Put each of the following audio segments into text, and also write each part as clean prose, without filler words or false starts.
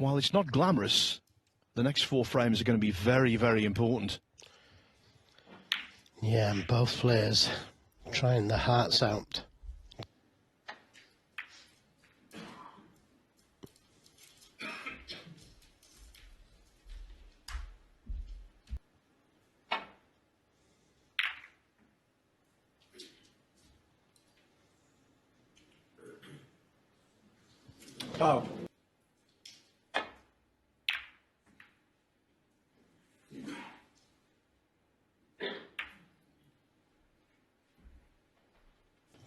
while it's not glamorous, the next 4 frames are going to be very, very important. Yeah, and both players trying their hearts out. Oh.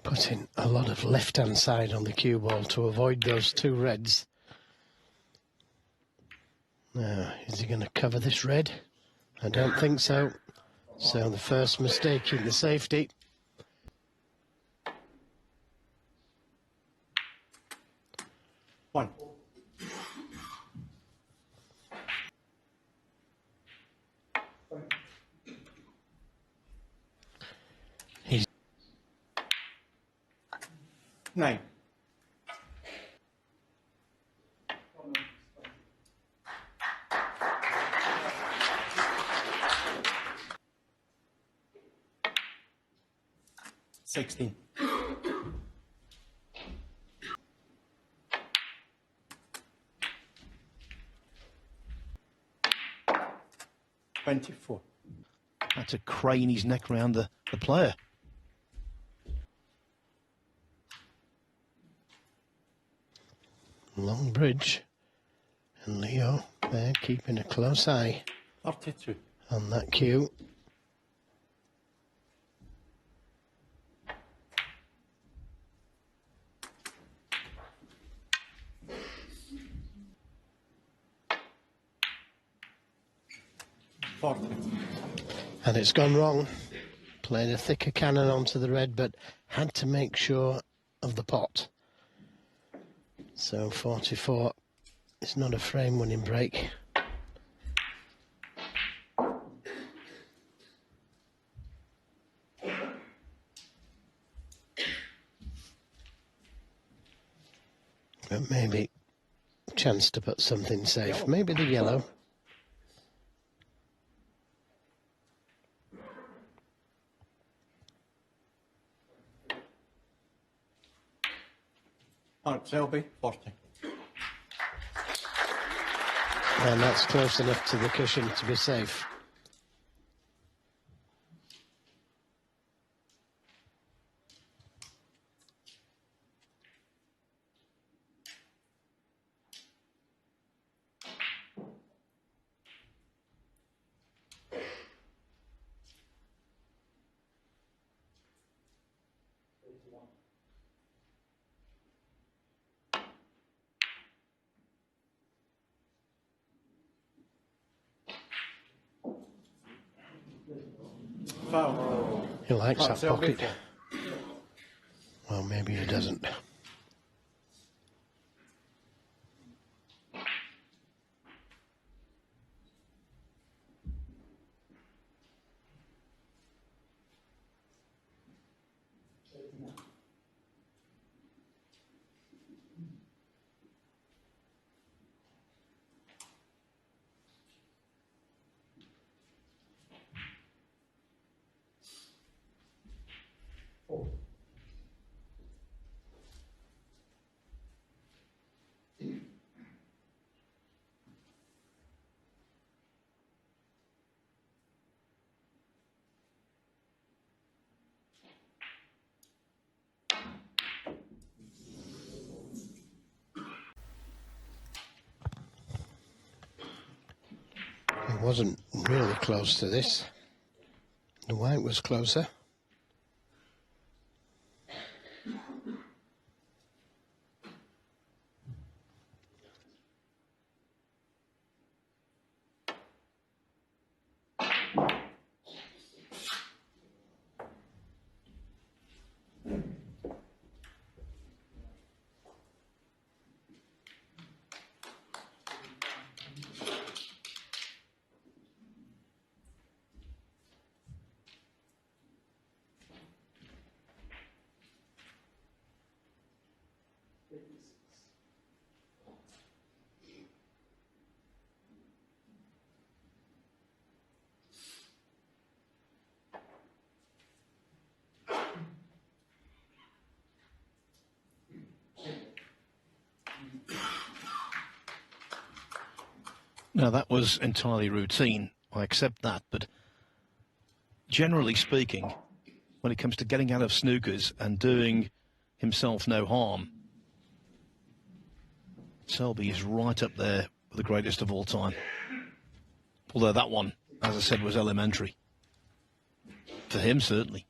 Putting a lot of left-hand side on the cue ball to avoid those 2 reds. Now, is he going to cover this red? I don't think so. So the first mistake in the safety. One. He's 9.16. 24. Had to crane his neck round the player. long bridge. And Leo there keeping a close eye 32. on that cue. And it's gone wrong. Played a thicker cannon onto the red, but had to make sure of the pot. So 44 is not a frame winning break. But maybe a chance to put something safe. Maybe the yellow. Selby, 40. And that's close enough to the cushion to be safe. Foul. He likes that Selby, pocket. Well, maybe he doesn't. It wasn't really close to this. The white was closer. Now, that was entirely routine. I accept that. But generally speaking, when it comes to getting out of snookers and doing himself no harm, Selby is right up there with the greatest of all time. Although that one, as I said, was elementary. For him, certainly.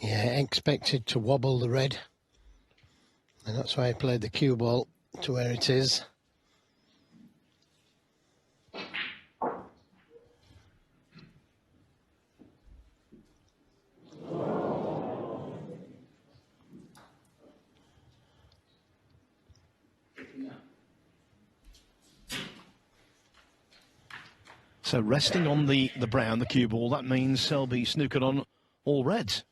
Yeah, expected to wobble the red, and that's why I played the cue ball to where it is. So resting on the brown, the cue ball, that means Selby snookered on all reds.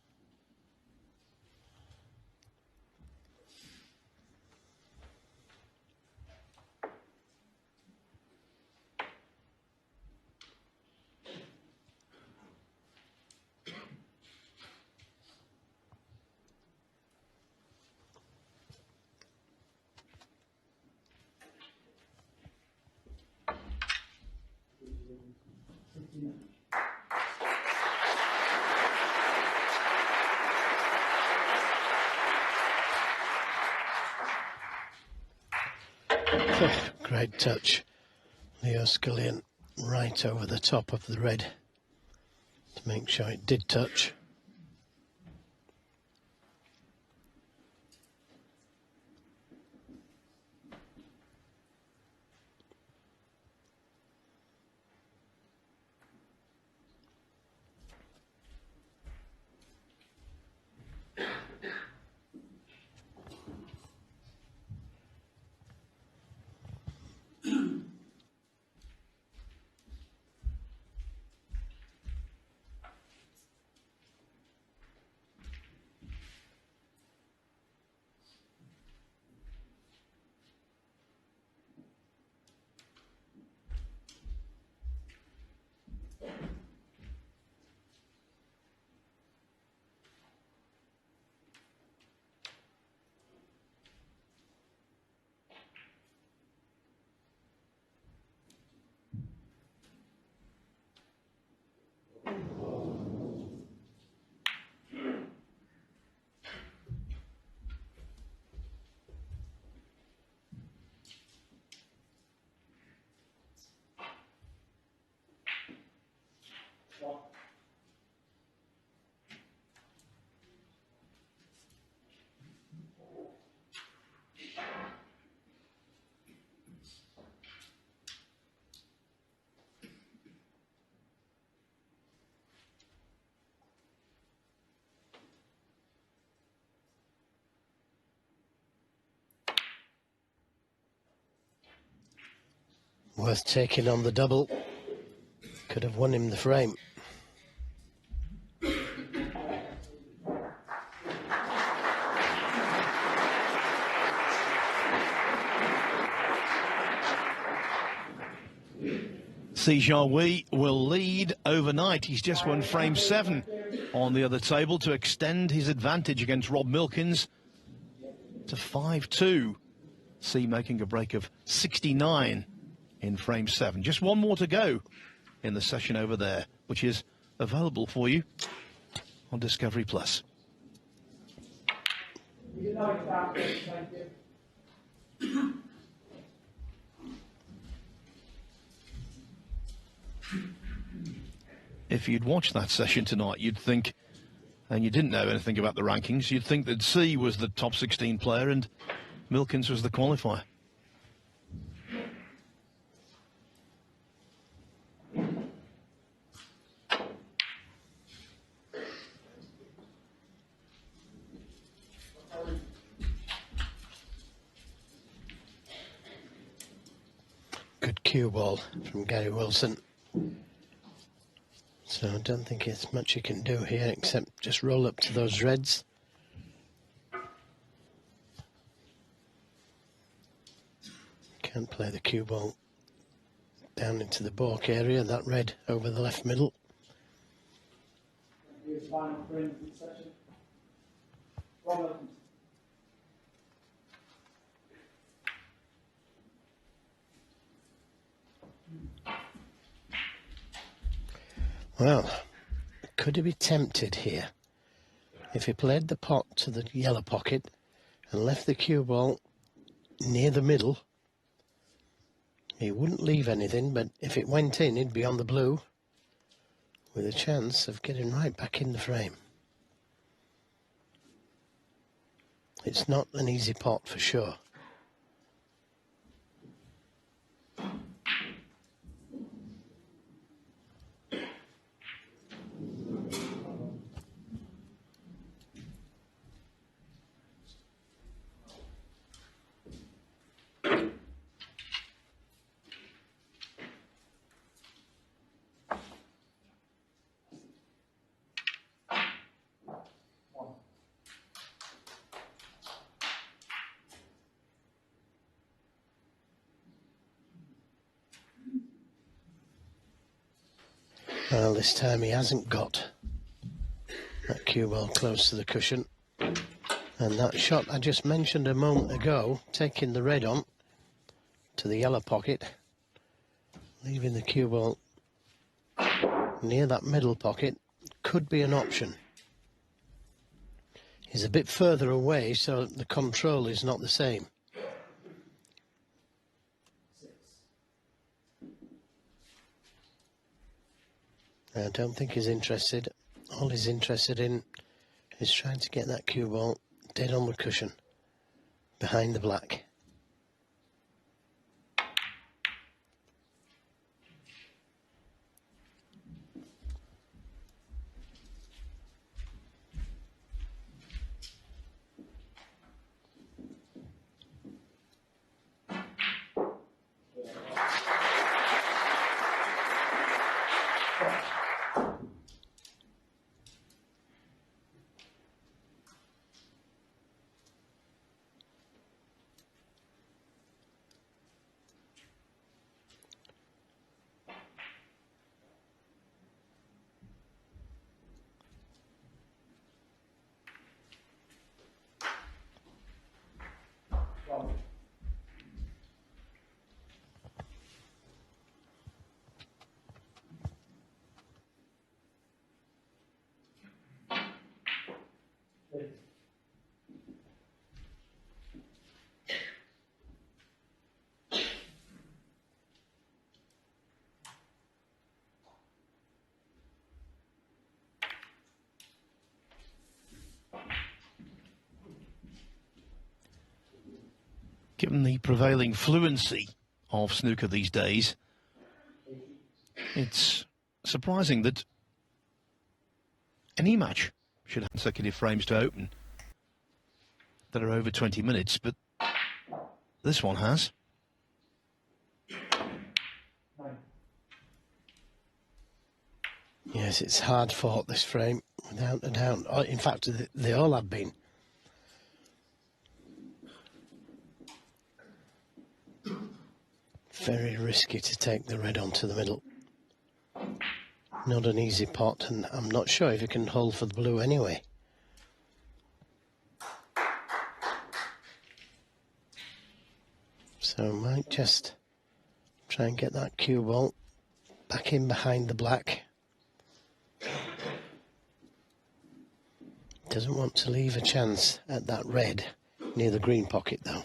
Great touch. Leo Scullion right over the top of the red to make sure it did touch. Worth taking on the double. Could have won him the frame. Si Jiahui will lead overnight. He's just won frame 7 on the other table to extend his advantage against Rob Milkins to 5-2. Si making a break of 69 in frame 7. Just one more to go in the session over there, which is available for you on Discovery Plus. If you'd watched that session tonight, you'd think, and you didn't know anything about the rankings, you'd think that Si was the top 16 player and Milkins was the qualifier. good cue ball from Gary Wilson. So I don't think there's much you can do here except just roll up to those reds. Can't play the cue ball down into the balk area, that red over the left middle. Well, could he be tempted here? If he played the pot to the yellow pocket and left the cue ball near the middle, he wouldn't leave anything, but if it went in, he'd be on the blue with a chance of getting right back in the frame. It's not an easy pot for sure. Well, this time he hasn't got that cue ball close to the cushion. And that shot I just mentioned a moment ago, taking the red on to the yellow pocket, leaving the cue ball near that middle pocket, could be an option. He's a bit further away, so the control is not the same. I don't think he's interested. All he's interested in is trying to get that cue ball dead on the cushion, behind the black. Given the prevailing fluency of snooker these days, it's surprising that any match should have consecutive frames to open that are over 20 minutes, but this one has. Yes, it's hard fought, this frame, without a doubt. In fact, they all have been. Very risky to take the red onto the middle. Not an easy pot, and I'm not sure if you can hold for the blue anyway. So might just try and get that cue ball back in behind the black. Doesn't want to leave a chance at that red near the green pocket though.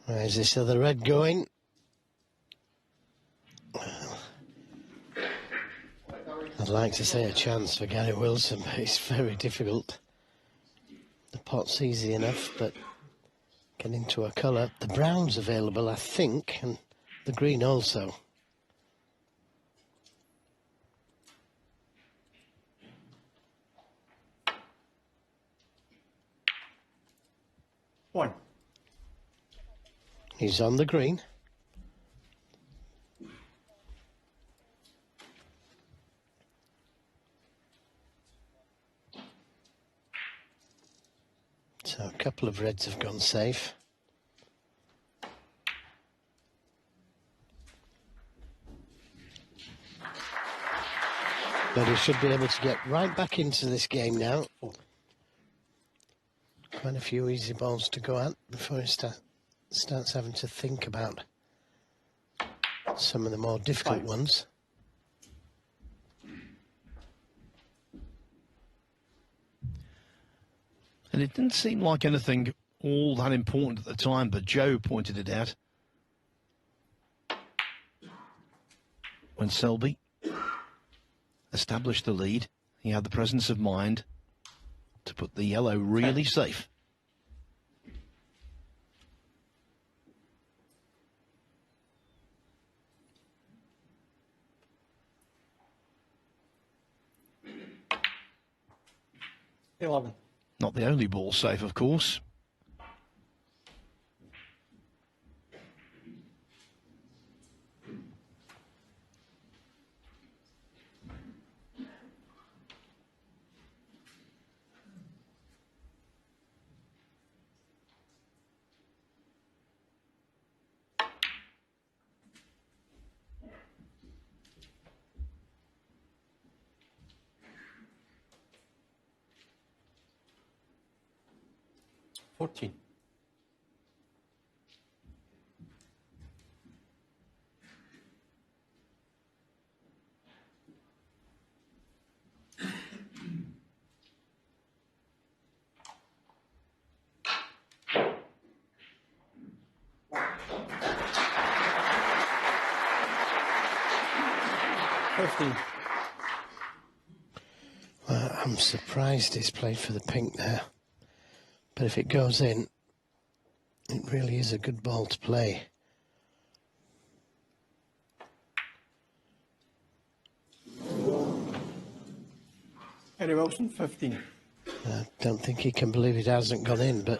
Where's this other red going? Well, I'd like to say a chance for Gary Wilson, but it's very difficult. The pot's easy enough, but get into a colour. The brown's available, I think, and the green also. One. He's on the green. So a couple of reds have gone safe. But he should be able to get right back into this game now. Quite a few easy balls to go at before he starts having to think about some of the more difficult ones. And it didn't seem like anything all that important at the time, but Joe pointed it out. When Selby established the lead, he had the presence of mind to put the yellow really safe. Not the only ball safe, of course. Fourteen. Well, I'm surprised he's played for the pink there. But if it goes in, it really is a good ball to play. Eddie Wilson, 15. I don't think he can believe it hasn't gone in, but,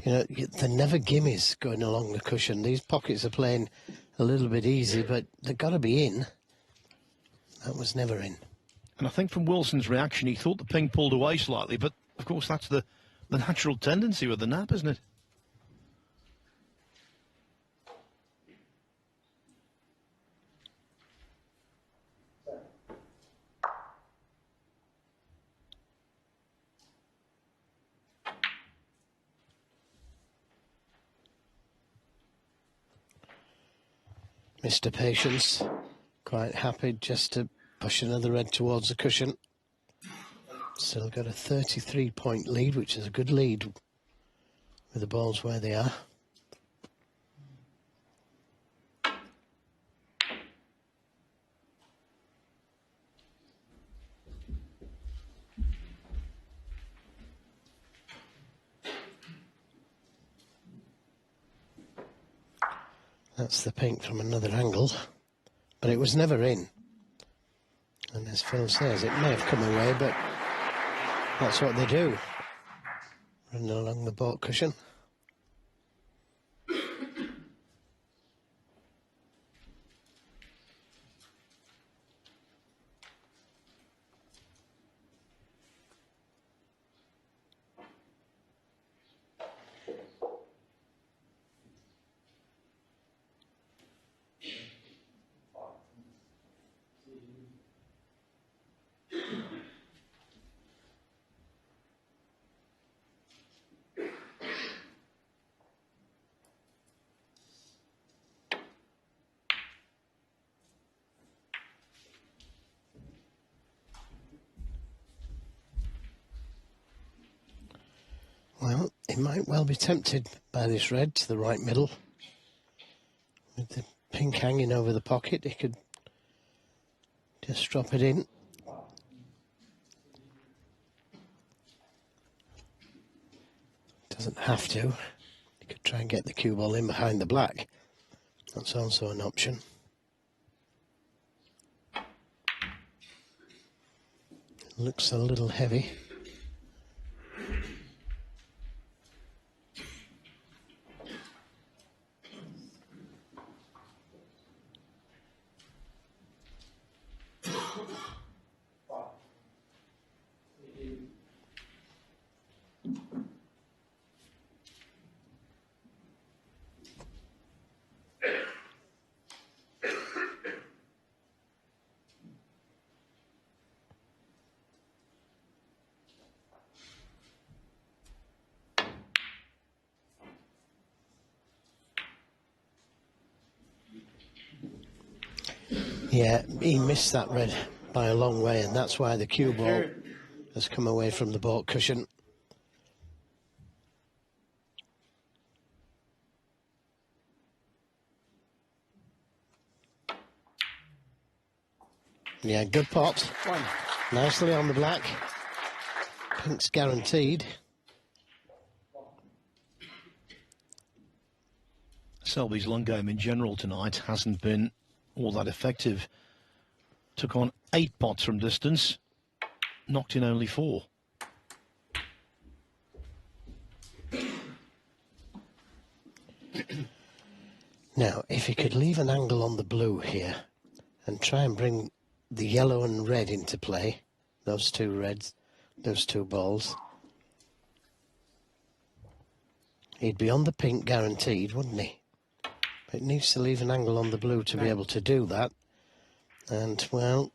you know, they're never gimmies going along the cushion. These pockets are playing a little bit easy, but they've got to be in. That was never in. And I think from Wilson's reaction, he thought the ping pulled away slightly, but, of course, that's the natural tendency with the nap, isn't it? Mr. Patience, quite happy just to push another red towards the cushion. Still got a 33-point lead, which is a good lead with the balls where they are. That's the pink from another angle, but it was never in. And as Phil says, it may have come away, but that's what they do. Running along the baulk cushion. Well, he might well be tempted by this red to the right middle. With the pink hanging over the pocket, he could just drop it in. Doesn't have to. He Could try and get the cue ball in behind the black. That's also an option. Looks a little heavy. Yeah, he missed that red by a long way, and that's why the cue ball has come away from the baulk cushion. Yeah, good pot. One. Nicely on the black. Pink's guaranteed. Selby's long game in general tonight hasn't been all that effective. Took on 8 pots from distance, knocked in only 4. Now, if he could leave an angle on the blue here and try and bring the yellow and red into play, those two reds, those two balls, he'd be on the pink guaranteed, wouldn't he? But it needs to leave an angle on the blue to be able to do that. And, well,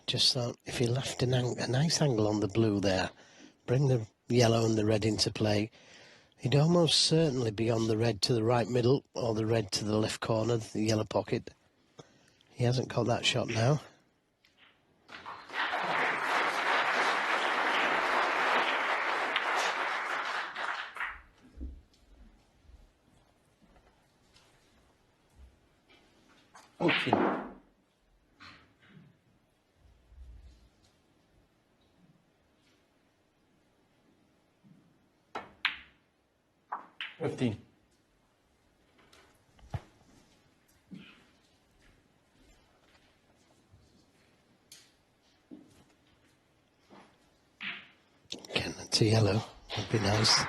just thought if he left a nice angle on the blue there, bring the yellow and the red into play, he'd almost certainly be on the red to the right middle or the red to the left corner, the yellow pocket. He hasn't got that shot now. Okay. $15. Again, to yellow would be nice.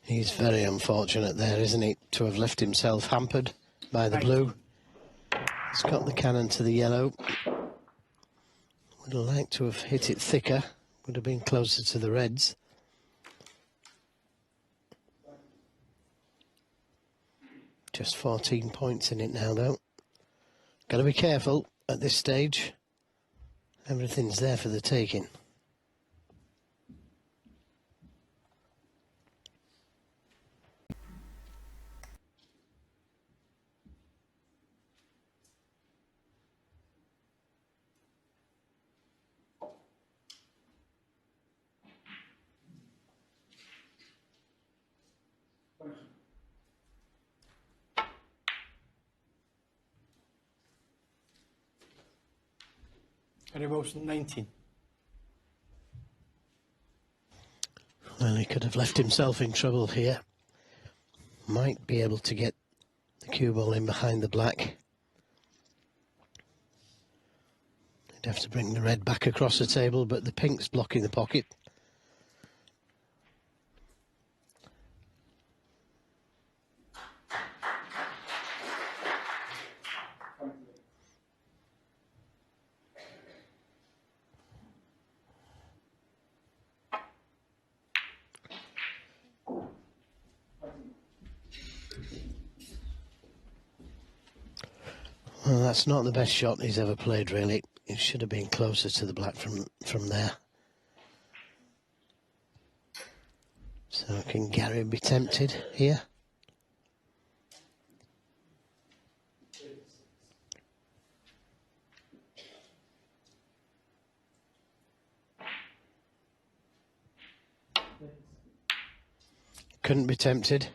He's very unfortunate there, isn't he, to have left himself hampered by the blue. He's got the cannon to the yellow. Would have liked to have hit it thicker, would have been closer to the reds. Just 14 points in it now, though. Got to be careful at this stage. Everything's there for the taking. Harry Wilson, 19. Well, he could have left himself in trouble here. Might be able to get the cue ball in behind the black. He'd have to bring the red back across the table, but the pink's blocking the pocket. Well, that's not the best shot he's ever played, really. It should have been closer to the black from there. So can Gary be tempted here? Couldn't be tempted.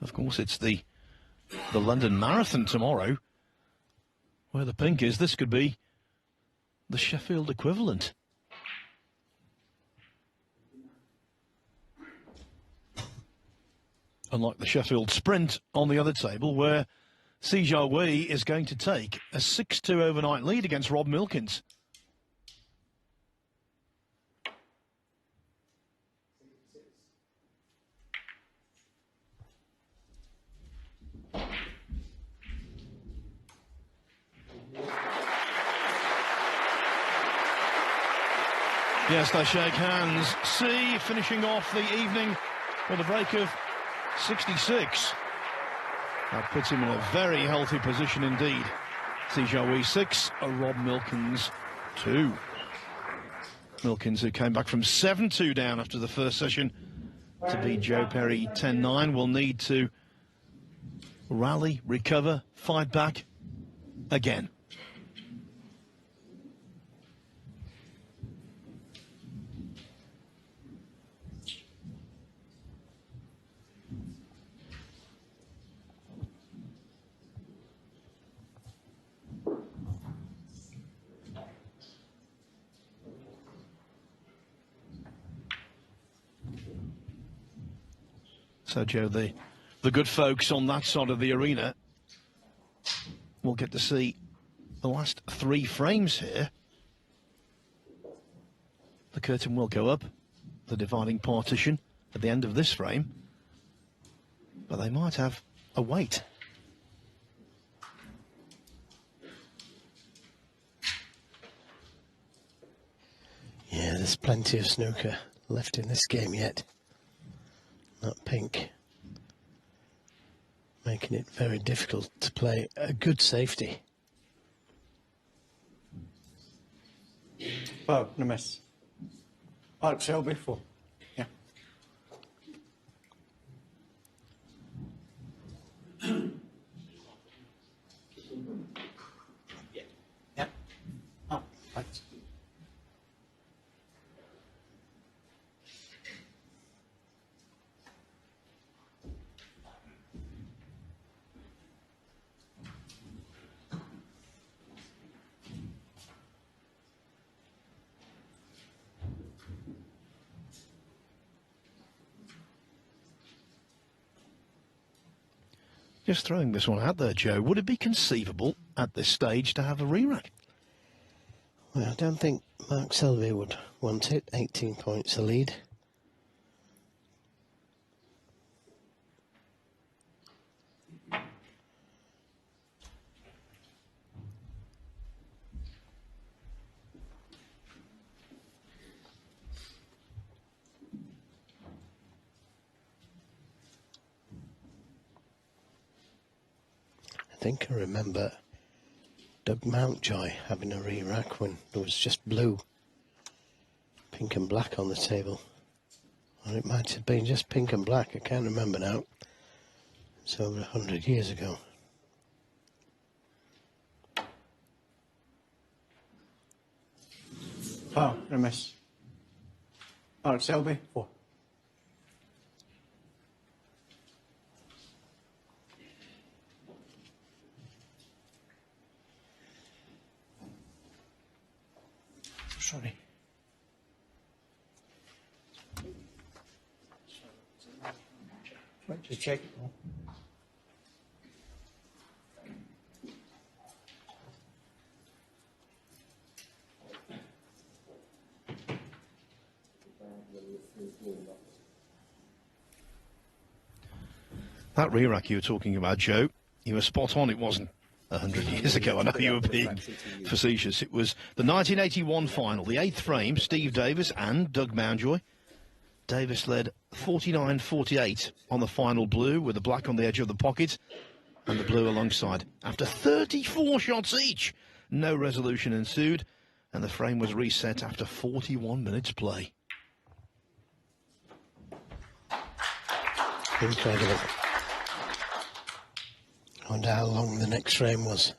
Of course, it's the London Marathon tomorrow, where the pink is. This could be the Sheffield equivalent. Unlike the Sheffield Sprint on the other table, where Sijia Wei is going to take a 6-2 overnight lead against Rob Milkins. Yes, they shake hands. C finishing off the evening with a break of 66. That puts him in a very healthy position indeed. Sijia Wei 6, Rob Milkins 2. Milkins, who came back from 7-2 down after the first session to beat Joe Perry 10-9, will need to rally, recover, fight back again. So, Joe, the good folks on that side of the arena will get to see the last 3 frames here. The curtain will go up, the dividing partition at the end of this frame, but they might have a wait. Yeah, there's plenty of snooker left in this game yet. That pink making it very difficult to play a good safety. Oh, no miss. Oh, Selby 4. Yeah. Yeah. Oh, thanks. Just throwing this one out there, Joe, would it be conceivable at this stage to have a re-rack? Well, I don't think Mark Selby would want it. 18 points the lead. I think I remember Doug Mountjoy having a re-rack when there was just blue, pink and black on the table. Or it might have been just pink and black, I can't remember now. It's over 100 years ago. Foul, and a miss. Alex Selby, 4. Sorry. Right, just check. That re-rack you were talking about, Joe, you were spot on. It wasn't 100 years ago. I know you were being facetious. It was the 1981 final, the 8th frame, Steve Davis and Doug Mountjoy. Davis led 49-48 on the final blue with the black on the edge of the pocket and the blue alongside. After 34 shots each, no resolution ensued and the frame was reset after 41 minutes play. Incredible. I wonder how long the next frame was.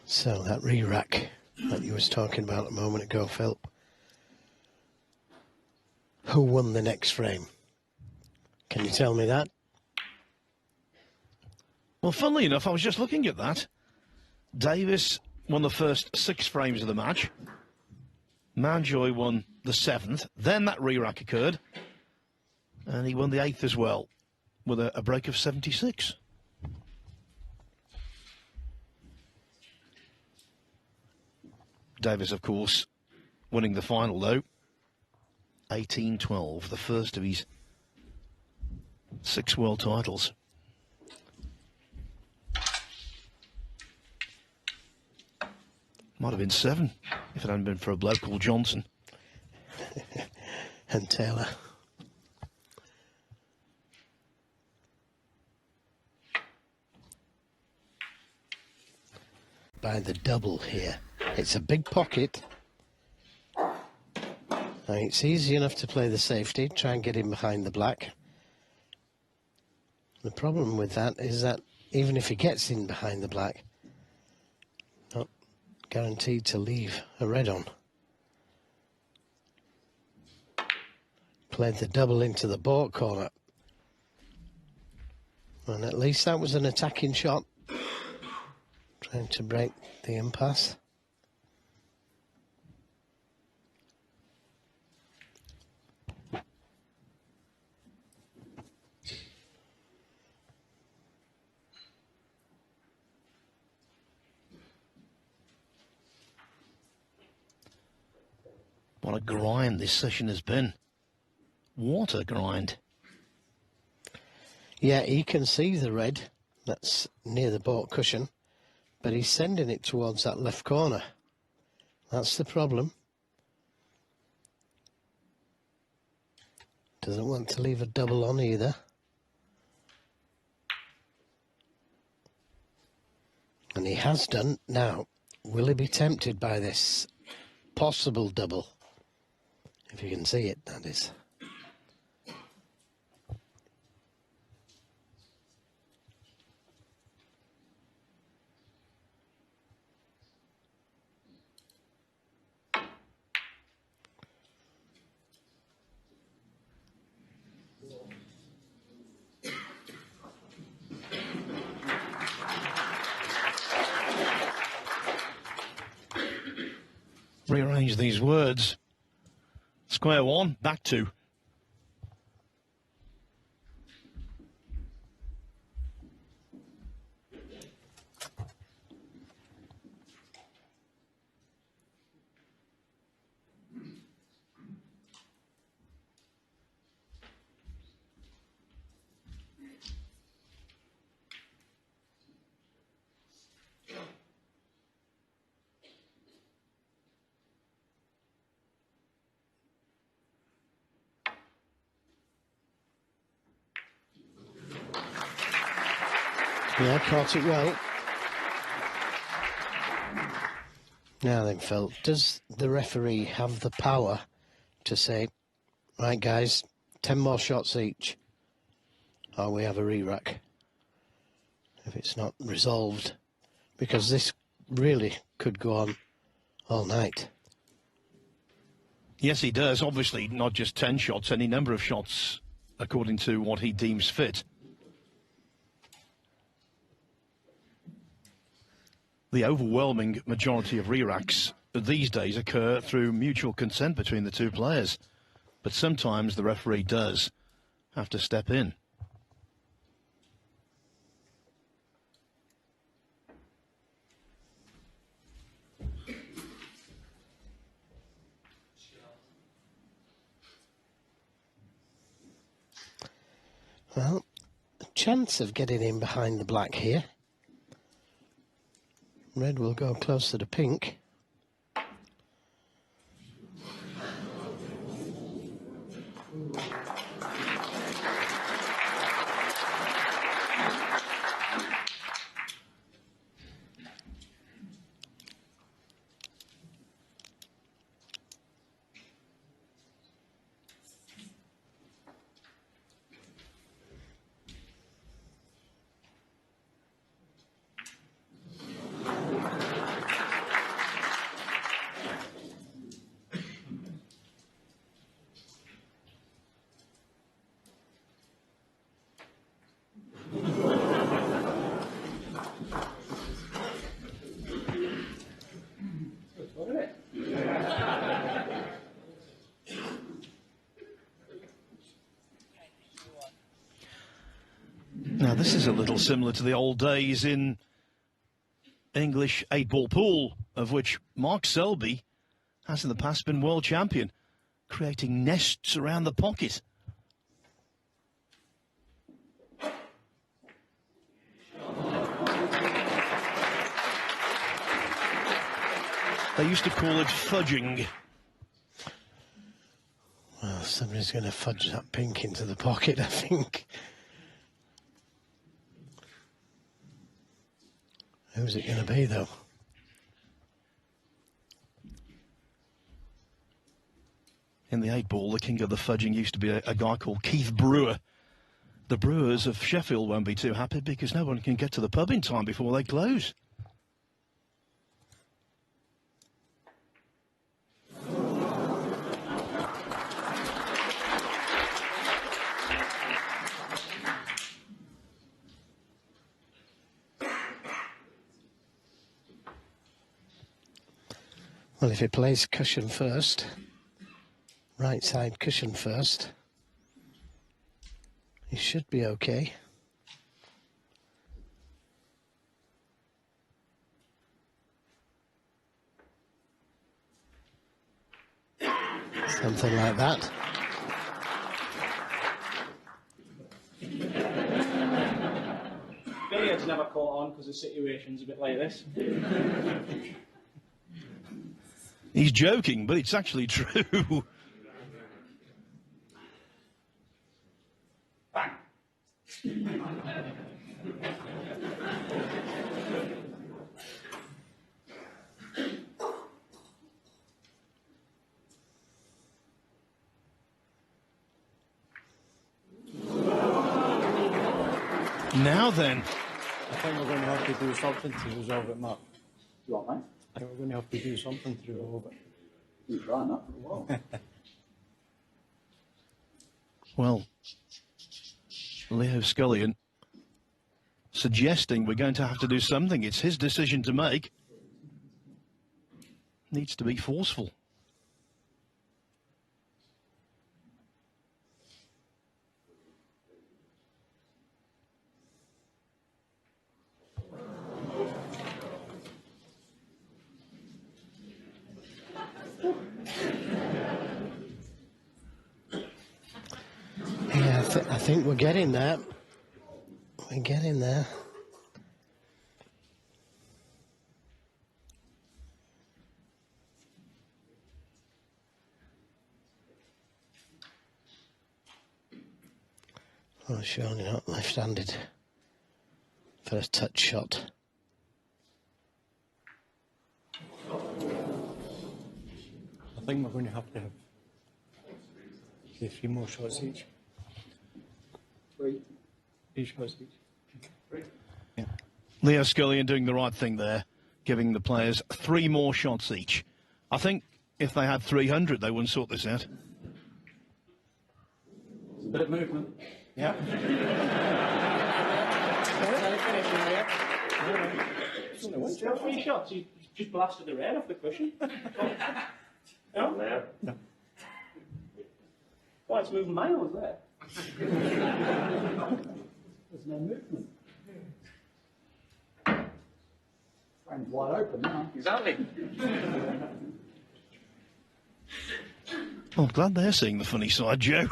So that re-rack that you was talking about a moment ago, Phil. Who won the next frame? Can you tell me that? Well, funnily enough, I was just looking at that. Davis won the first 6 frames of the match. Mountjoy won the 7th. Then that re-rack occurred. And he won the 8th as well, with a break of 76. Davis, of course, winning the final, though. 18-12, the first of his 6 world titles. Might have been 7 if it hadn't been for a bloke called Johnson. And Taylor. By the double here. It's a big pocket. Now, it's easy enough to play the safety, try and get him behind the black. The problem with that is that even if he gets in behind the black, not guaranteed to leave a red on. Played the double into the baulk corner. And at least that was an attacking shot. Trying to break the impasse. What a grind this session has been. What a grind. Yeah, he can see the red that's near the baulk cushion, but he's sending it towards that left corner. That's the problem. Doesn't want to leave a double on either. And he has done. Now, will he be tempted by this possible double? If you can see it, that is. rearrange these words. Square one, back two. Yeah, caught it well. Now then, Phil, does the referee have the power to say, right guys, 10 more shots each, or we have a re-rack if it's not resolved? Because this really could go on all night. Yes, he does. Obviously, not just 10 shots, any number of shots, according to what he deems fit. The overwhelming majority of re-racks these days occur through mutual consent between the two players. But sometimes the referee does have to step in. Well, a chance of getting in behind the black here. Red will go closer to pink. Now, this is a little similar to the old days in English 8-ball pool, of which Mark Selby has in the past been world champion, creating nests around the pocket. They used to call it fudging. Well, somebody's going to fudge that pink into the pocket, I think. Who's it going to be, though? In the 8-ball, the king of the fudging used to be a guy called Keith Brewer. The Brewers of Sheffield won't be too happy because no one can get to the pub in time before they close. Well, if he plays cushion first, right side cushion first, he should be okay. Something like that. Billiards never caught on because the situation's a bit like this. He's joking, but it's actually true. Bang. Now then. I think we're going to have to do something to resolve it, Mark. You want, mate? I think we're going to have to do something to resolve it. You're trying that for a while. Well, Leo Scullion suggesting we're going to have to do something. It's his decision to make. needs to be forceful. Yeah, I think we're getting there. We're getting there. Oh, surely not left-handed for a touch shot. I think we're going to have say 3 more shots each. 3. 3 shots each. Yeah. Leo Scullion doing the right thing there, giving the players 3 more shots each. I think if they had 300, they wouldn't sort this out. A bit of movement. Yeah. Still 3 shots. You just blasted the rain off the cushion. No? No. Why, it's moving miles there. There's no movement. Frame's wide open now. Exactly. I'm glad they're seeing the funny side, Joe.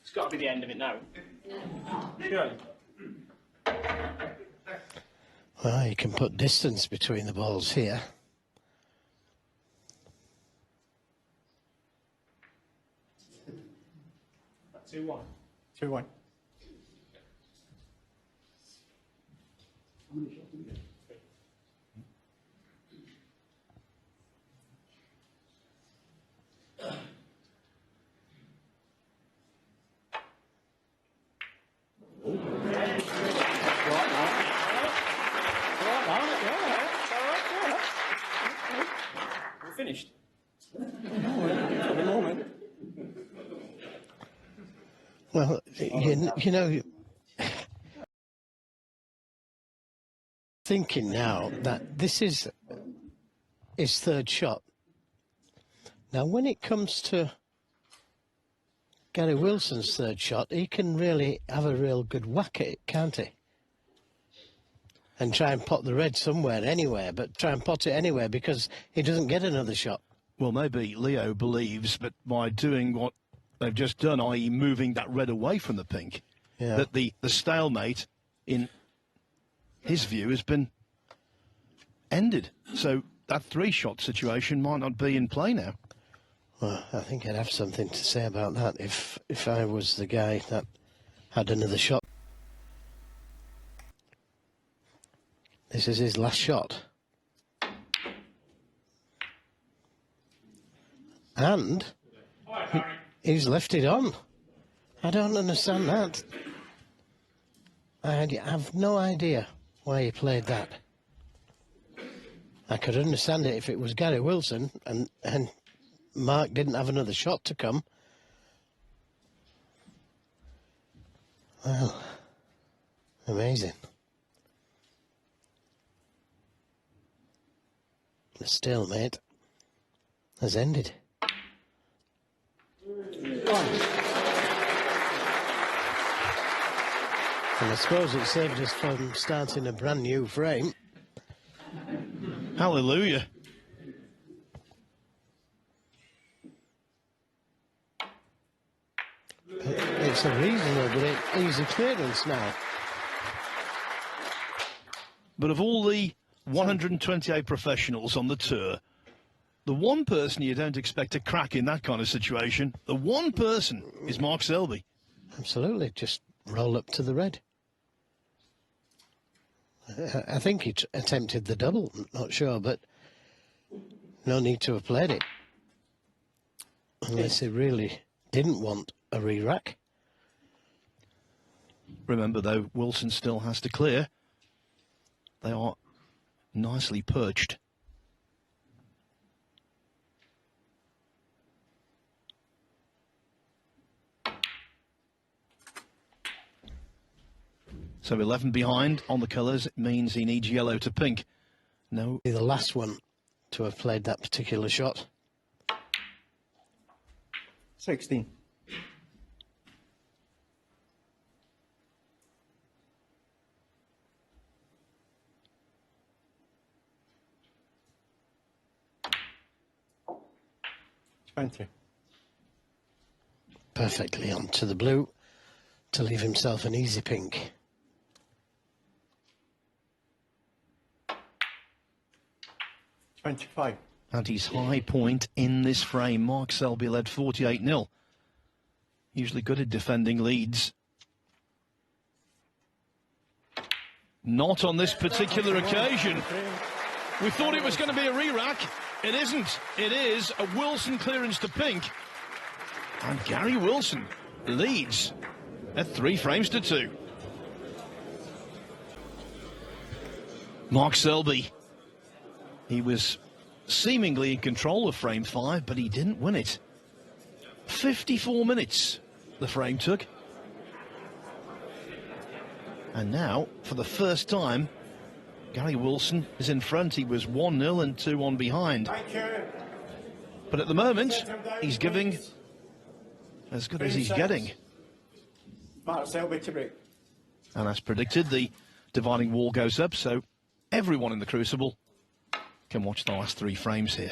It's got to be the end of it now. Surely. Well, you can put distance between the balls here. That's 2-1. 2-1. How many shots do we get? 3. We're finished. For the moment. Well, you know, thinking now that this is his 3rd shot. Now, when it comes to Gary Wilson's 3rd shot, he can really have a real good whack at it, can't he? And try and pot the red somewhere, anywhere, but try and pot it anywhere because he doesn't get another shot. Well, maybe Leo believes, but by doing what they've just done, i.e. moving that red away from the pink, that the stalemate, in his view, has been ended. So that 3-shot situation might not be in play now. Well, I think I'd have something to say about that if I was the guy that had another shot. This is his last shot. And he's left it on. I don't understand that. I have no idea why he played that. I could understand it if it was Gary Wilson and Mark didn't have another shot to come. Well, amazing. The stalemate has ended. And I suppose it saved us from starting a brand new frame. Hallelujah. It's a reasonably easy clearance now. But of all the 128 professionals on the tour, the one person you don't expect to crack in that kind of situation, the one person is Mark Selby. Absolutely, just roll up to the red. I think he attempted the double, not sure, but no need to have played it. Unless he really didn't want a re-rack. Remember, though, Wilson still has to clear. They are nicely perched. So 11 behind on the colours. It means he needs yellow to pink. No. The last one to have played that particular shot. 16. Perfectly onto the blue to leave himself an easy pink. At his high point in this frame, Mark Selby led 48-0. Usually good at defending leads. Not on this particular occasion. We thought it was going to be a re-rack. It isn't. It is a Wilson clearance to pink. And Gary Wilson leads at 3 frames to 2. Mark Selby. He was seemingly in control of frame 5, but he didn't win it. 54 minutes the frame took. And now, for the first time, Gary Wilson is in front. He was 1-0 and 2-1 behind. But at the moment, he's giving as good as he's getting. Mark Selby to break. And as predicted, the dividing wall goes up, so everyone in the Crucible can watch the last 3 frames here.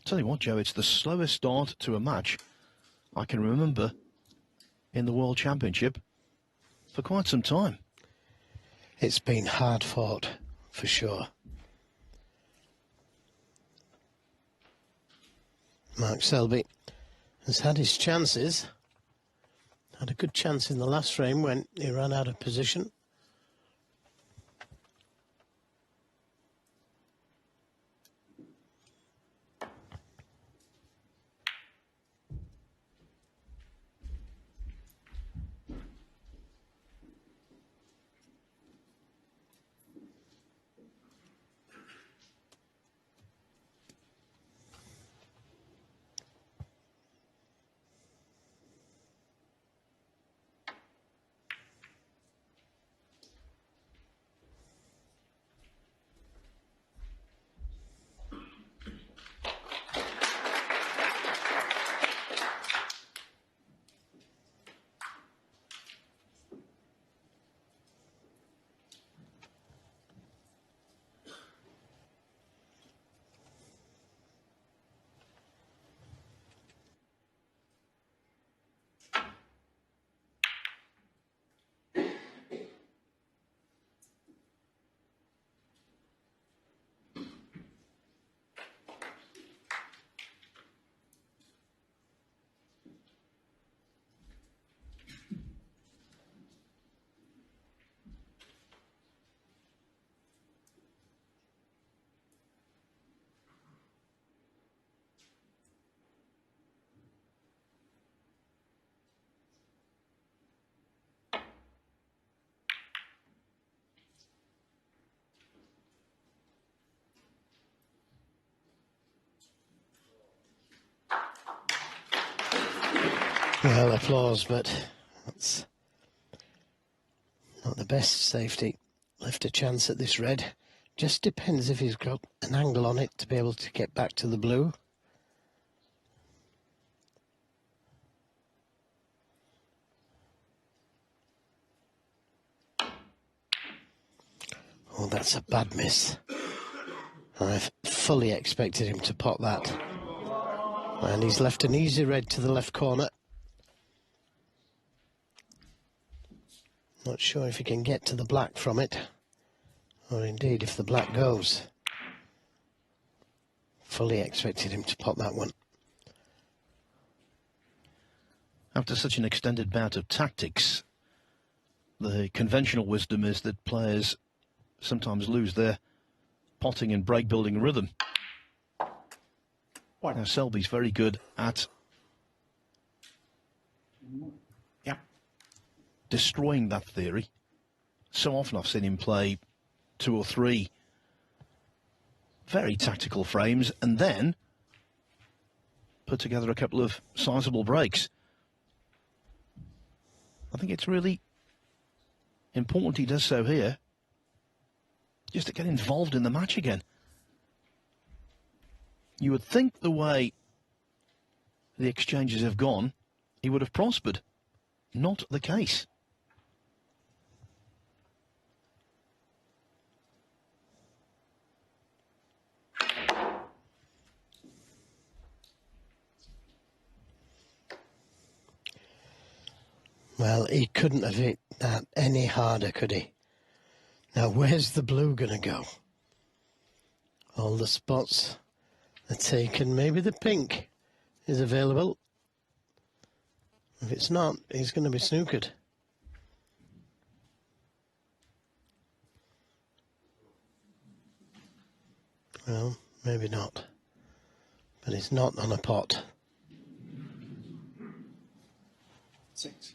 Tell you what, Joe, it's the slowest start to a match I can remember in the World Championship for quite some time. It's been hard fought, for sure. Mark Selby has had his chances. Had a good chance in the last frame when he ran out of position. Well, applause, but that's not the best safety. Left a chance at this red. Just depends if he's got an angle on it to be able to get back to the blue. Oh, that's a bad miss. I've fully expected him to pot that. And he's left an easy red to the left corner. Not sure if he can get to the black from it, or indeed if the black goes. Fully expected him to pot that one. After such an extended bout of tactics, the conventional wisdom is that players sometimes lose their potting and break building rhythm. Now Selby's very good at destroying that theory. So often I've seen him play 2 or 3 very tactical frames and then put together a couple of sizable breaks. I think it's really important he does so here, just to get involved in the match again. You would think the way the exchanges have gone, he would have prospered. Not the case. Well, he couldn't have hit that any harder, could he? Now, where's the blue going to go? All the spots are taken. Maybe the pink is available. If it's not, he's going to be snookered. Well, maybe not. But it's not on a pot. 6.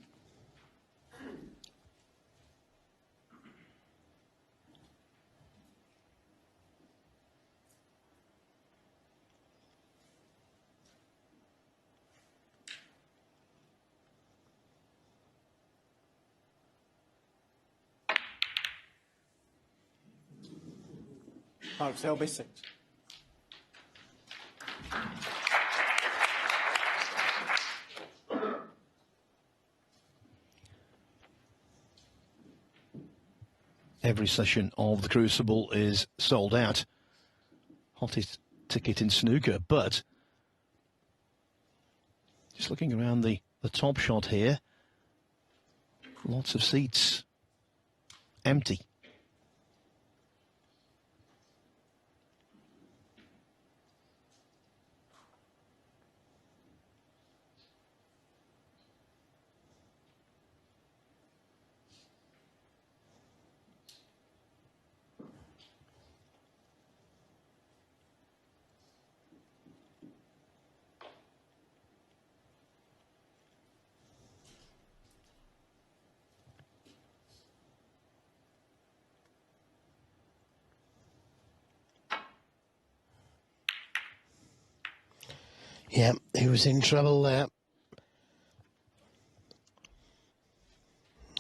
Mark Selby, 6. Every session of the Crucible is sold out. Hottest ticket in snooker, but just looking around the top shot here, lots of seats empty. Yeah, he was in trouble there.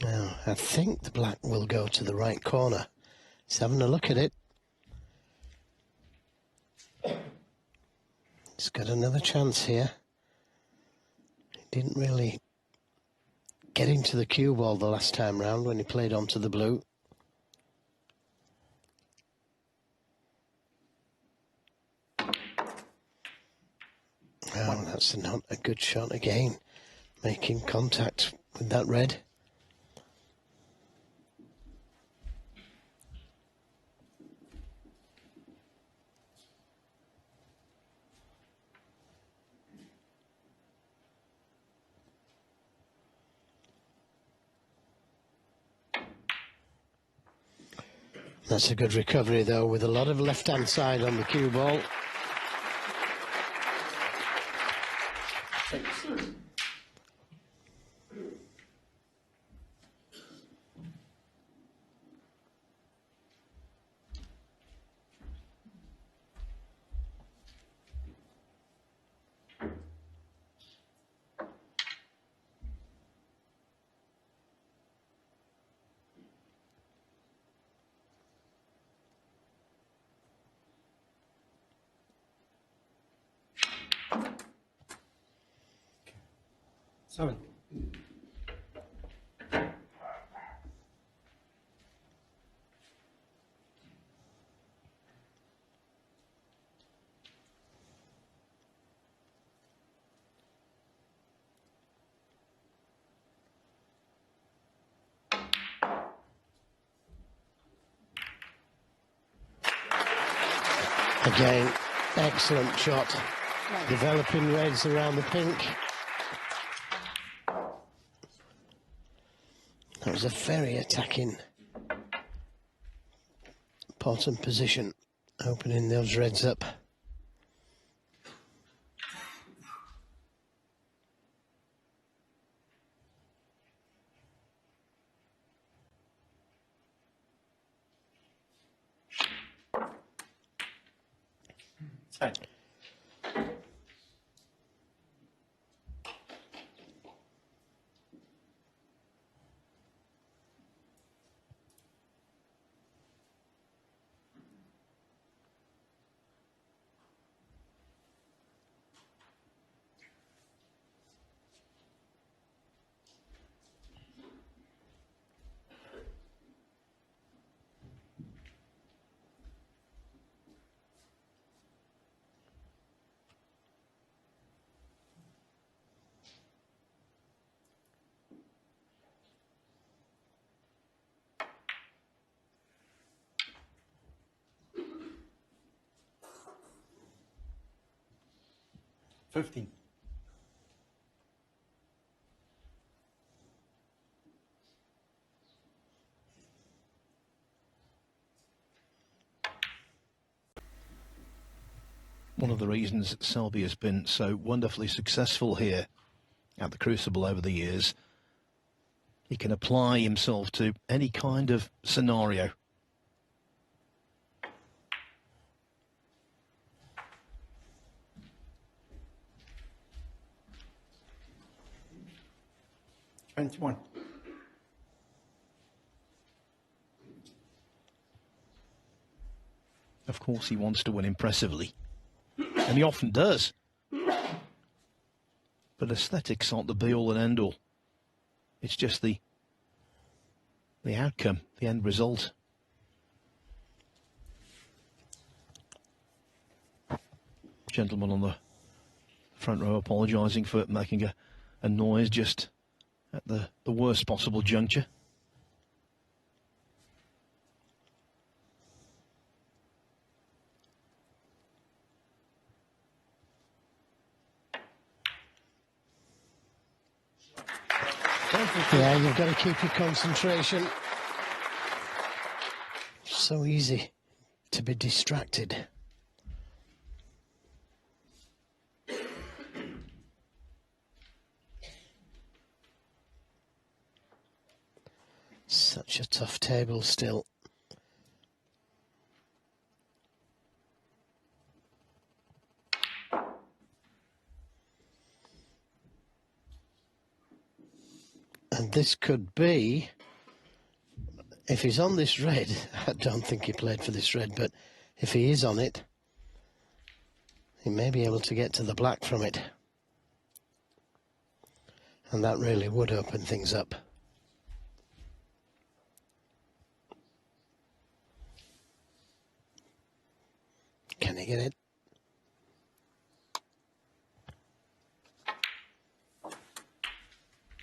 Now, I think the black will go to the right corner. He's having a look at it. He's got another chance here. He didn't really get into the cue ball the last time round when he played onto the blue. Oh, that's not a good shot again. Making contact with that red. That's a good recovery, though, with a lot of left-hand side on the cue ball. 6. Seven. Again, excellent shot. Developing reds around the pink. That was a very attacking bottom position, opening those reds up. 10. $15. One of the reasons Selby has been so wonderfully successful here at the Crucible over the years, he can apply himself to any kind of scenario. $21. Of course, he wants to win impressively, and he often does. But aesthetics aren't the be-all and end-all. It's just the outcome, the end result. Gentleman on the front row apologising for making a noise just at the worst possible juncture. Yeah, you've got to keep your concentration. So easy to be distracted. Such a tough table still. And this could be, if he's on this red, I don't think he played for this red, but if he is on it, he may be able to get to the black from it. And that really would open things up. Can he get it?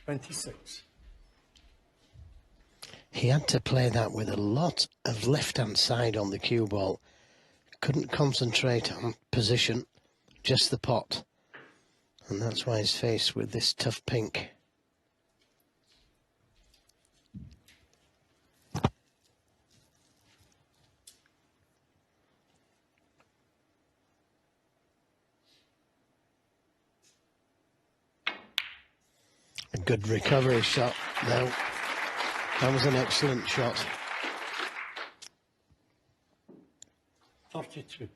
$26. He had to play that with a lot of left-hand side on the cue ball. Couldn't concentrate on position, just the pot. And that's why he's faced with this tough pink. A good recovery shot, though. That was an excellent shot. 32.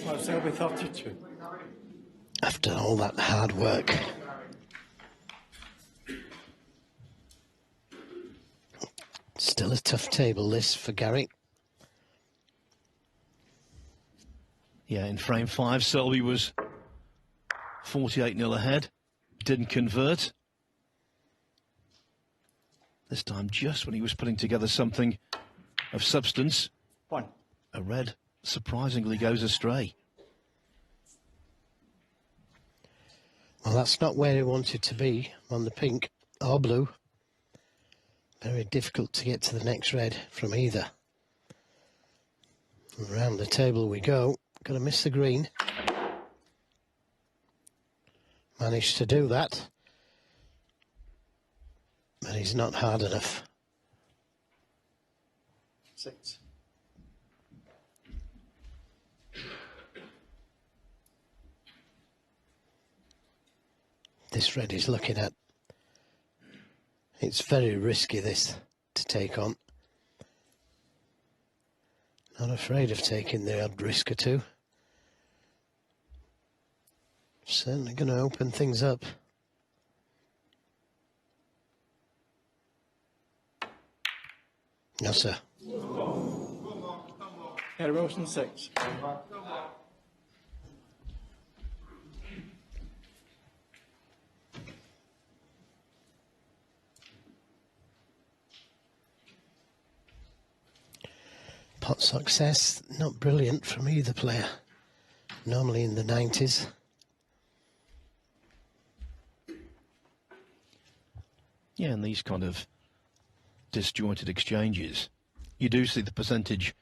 Well, Selby 32. After all that hard work. Still a tough table, this, for Gary. Yeah, in frame 5, Selby was 48-0 ahead. Didn't convert. This time, just when he was putting together something of substance, 1. a red surprisingly goes astray. Well, that's not where he wanted to be on the pink or blue. Very difficult to get to the next red from either. Around the table we go. Got to miss the green. Managed to do that. But he's not hard enough. 6. this red is looking at. It's very risky, this, to take on. Not afraid of taking the odd risk or two. Certainly going to open things up. No, sir. Harry Wilson, 6. Pot success, not brilliant from either player. Normally in the 90s. Yeah, and these kind of disjointed exchanges, you do see the percentage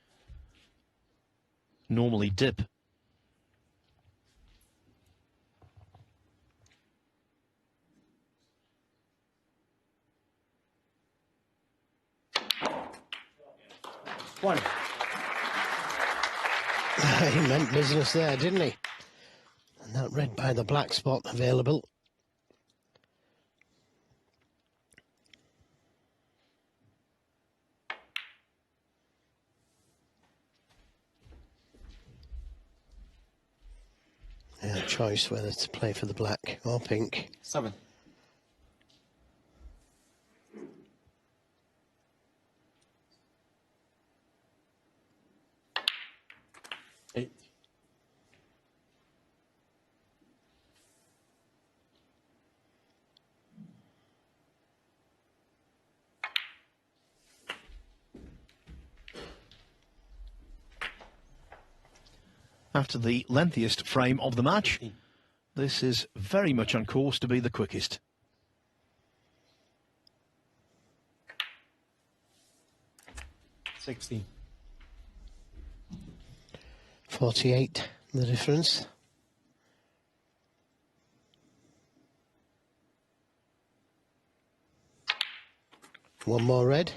normally dip. One. He meant business there, didn't he? And that red by the black spot available. Yeah, choice whether to play for the black or pink. 7. 8. After the lengthiest frame of the match, this is very much on course to be the quickest. 16. 48, the difference. One more red.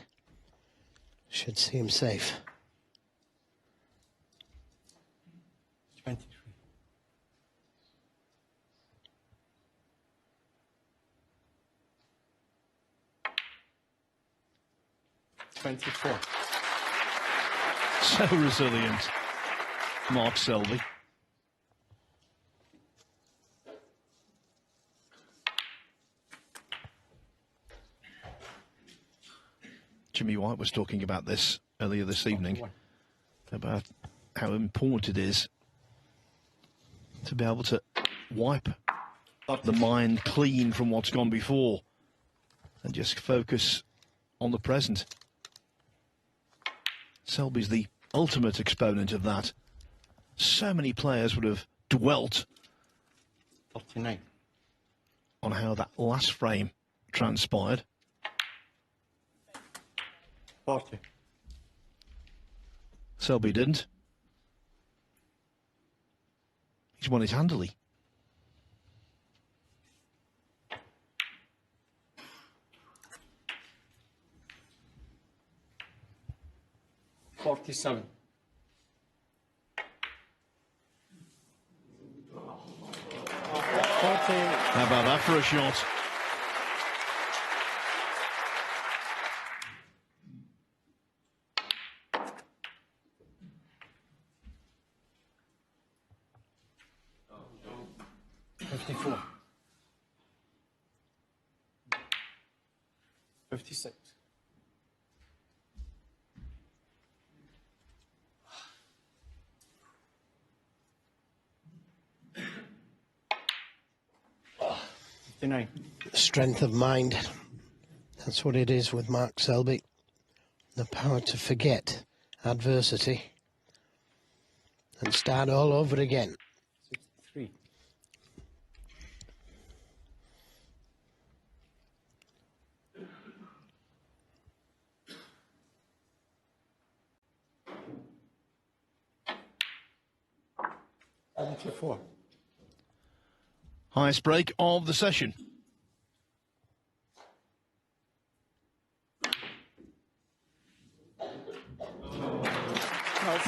Should see him safe. 23. 24. So resilient, Mark Selby. Jimmy White was talking about this earlier this evening, about how important it is to be able to wipe the mind clean from what's gone before and just focus on the present. Selby's the ultimate exponent of that. So many players would have dwelt 49. on how that last frame transpired. 40. Selby didn't. He's won it handily. 47. 40. How about that for a shot? $54. 56. 59. Strength of mind. That's what it is with Mark Selby. The power to forget adversity and start all over again. 63. 74. Highest break of the session.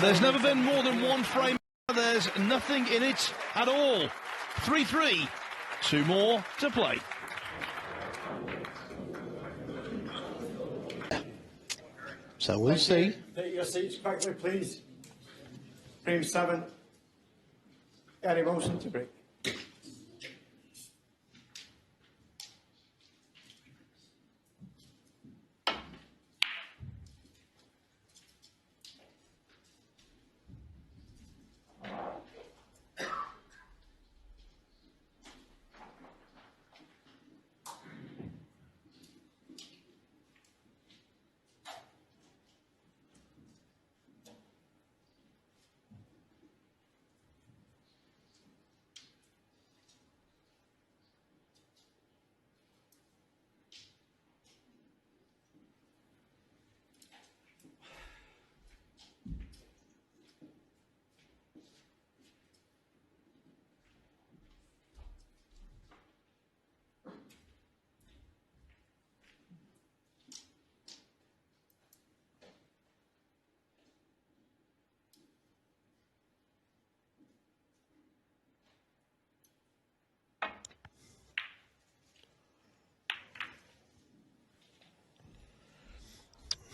There's never been more than one frame. There's nothing in it at all. 3-3. 2 more to play. So we'll see. Take your seats quickly, please. Frame 7. Gary Wilson to break.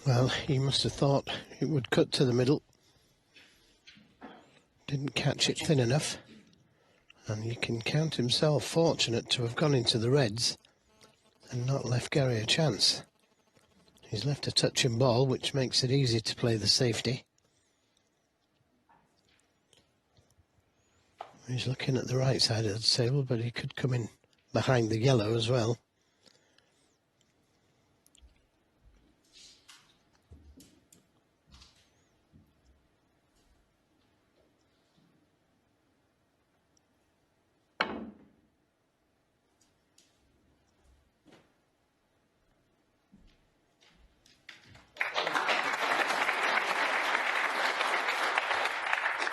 Well, he must have thought it would cut to the middle. Didn't catch it thin enough. And you can count himself fortunate to have gone into the reds and not left Gary a chance. He's left a touching ball, which makes it easy to play the safety. He's looking at the right side of the table, but he could come in behind the yellow as well.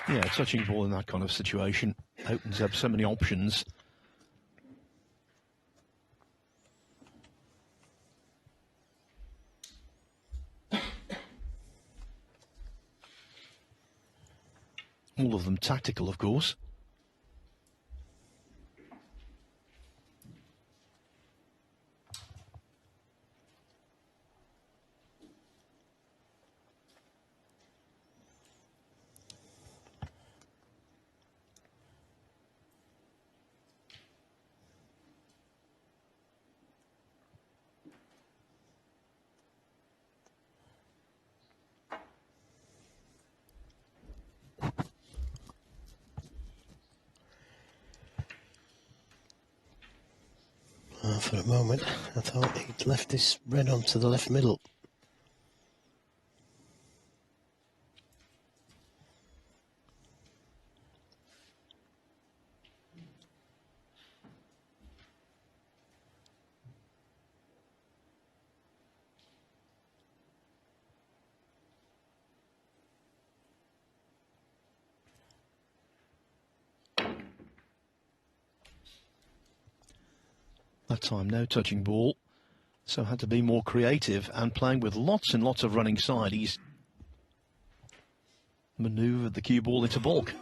Yeah, touching ball in that kind of situation opens up so many options. All of them tactical, of course. For a moment, I thought he'd left this red onto the left middle. That time, no touching ball, so had to be more creative and playing with lots and lots of running side. He's manoeuvred the cue ball into baulk.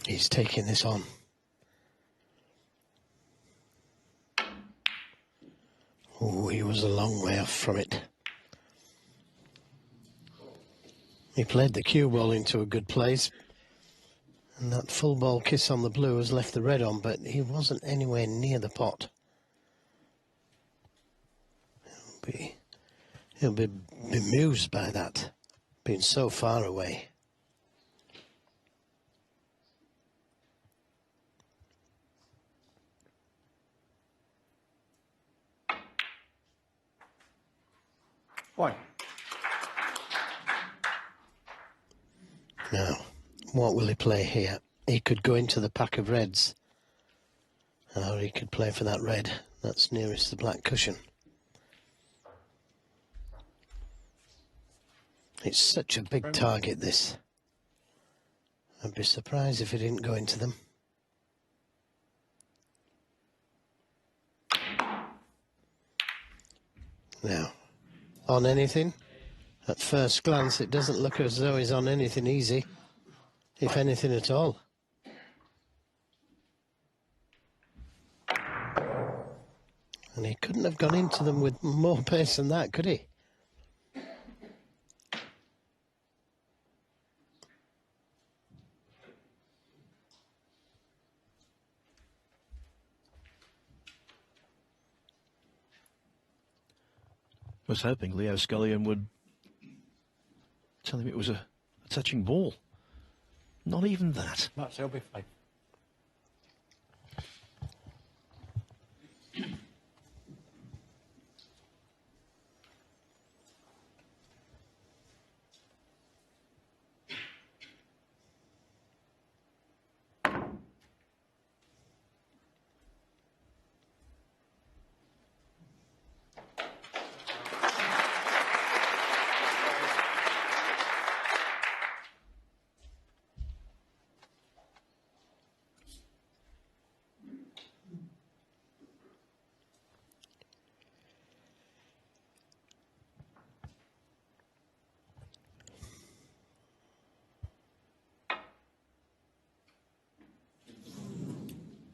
He's taking this on. Oh, he was a long way off from it. He played the cue ball into a good place, and that full ball kiss on the blue has left the red on, but he wasn't anywhere near the pot. He'll be bemused by that, being so far away. Why? Now, what will he play here? He could go into the pack of reds, or he could play for that red that's nearest the black cushion. It's such a big target, this. I'd be surprised if he didn't go into them. Now, on anything? At first glance, it doesn't look as though he's on anything easy, if anything at all. And he couldn't have gone into them with more pace than that, could he? Was hoping Leo Scullion would tell him it was a touching ball. Not even that. That's Selby 5.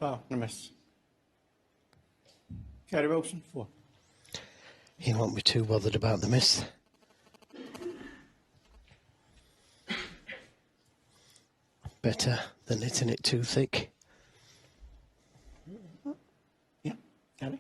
Oh, I miss. Gary Wilson 4. He won't be too bothered about the miss. Better than hitting it too thick. Yeah, Gary.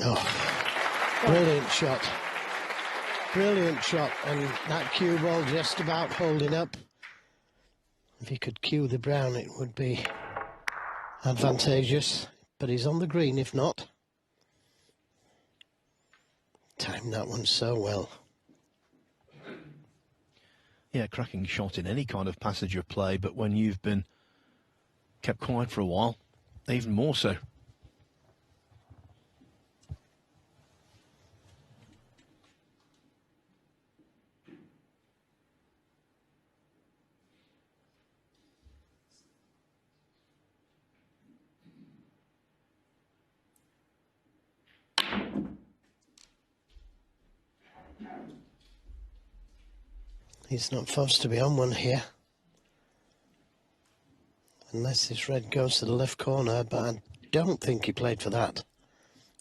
Oh, brilliant shot. Brilliant shot, and that cue ball just about holding up. If he could cue the brown, it would be advantageous, but he's on the green if not. Timed that one so well. Yeah, cracking shot in any kind of passage of play, but when you've been kept quiet for a while, even more so. He's not forced to be on one here. Unless this red goes to the left corner, but I don't think he played for that.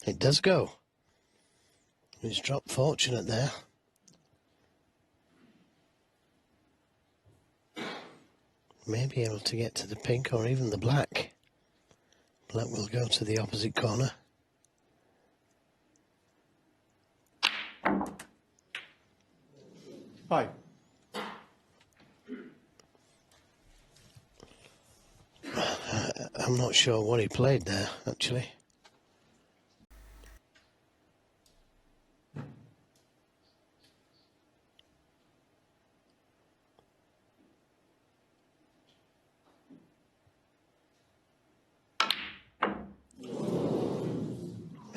It does go. He's dropped fortunate there. May be able to get to the pink or even the black. Black will go to the opposite corner. Five. I'm not sure what he played there, actually.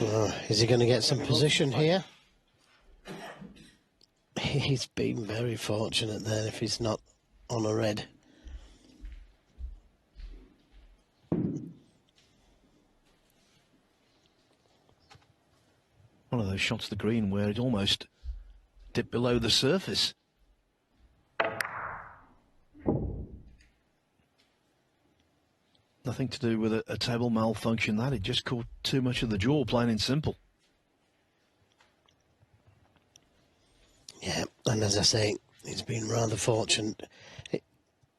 Oh, is he going to get some position here? He's been very fortunate there if he's not on a red. One of those shots to the green where it almost dipped below the surface. Nothing to do with a table malfunction, that. It just caught too much of the jaw, plain and simple. Yeah, and as I say, he's been rather fortunate.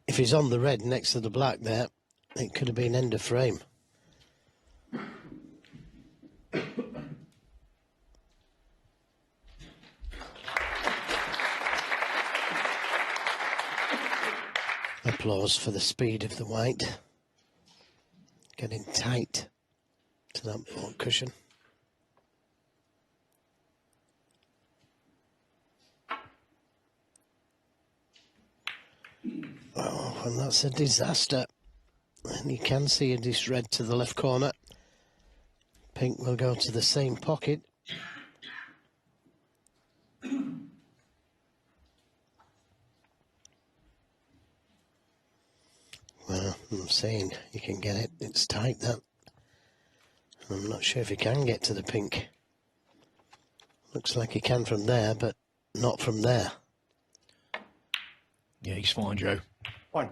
If he's on the red next to the black there, it could have been end of frame. Applause for the speed of the white. Getting tight to that ball cushion. Oh, and that's a disaster. And you can see this red to the left corner. Pink will go to the same pocket. Well, I'm saying you can get it. It's tight, that. I'm not sure if he can get to the pink. Looks like he can from there, but not from there. Yeah, he's fine, Joe. One.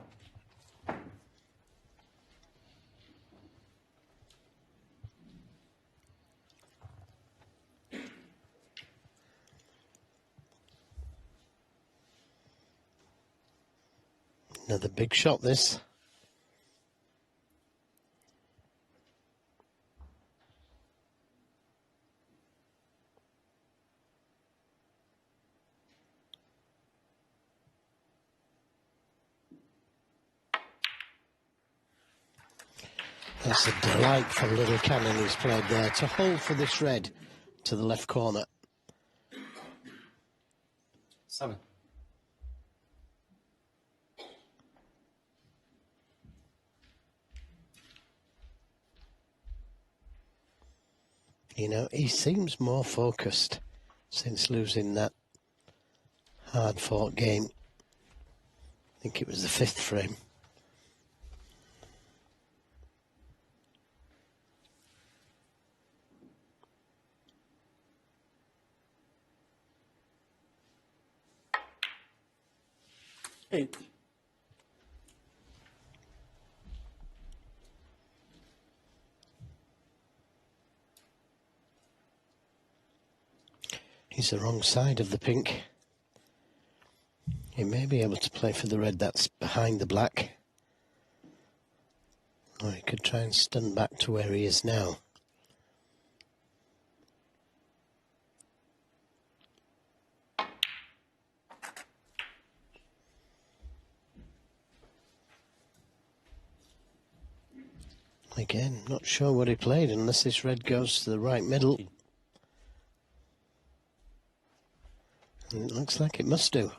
Another big shot, this. That's a delightful little cannon he's played there to hold for this red to the left corner. 7. You know, he seems more focused since losing that hard-fought game. I think it was the 5th frame. Eight. He's the wrong side of the pink. He may be able to play for the red that's behind the black. Or he could try and stun back to where he is now. Again, not sure what he played unless this red goes to the right middle. And it looks like it must do.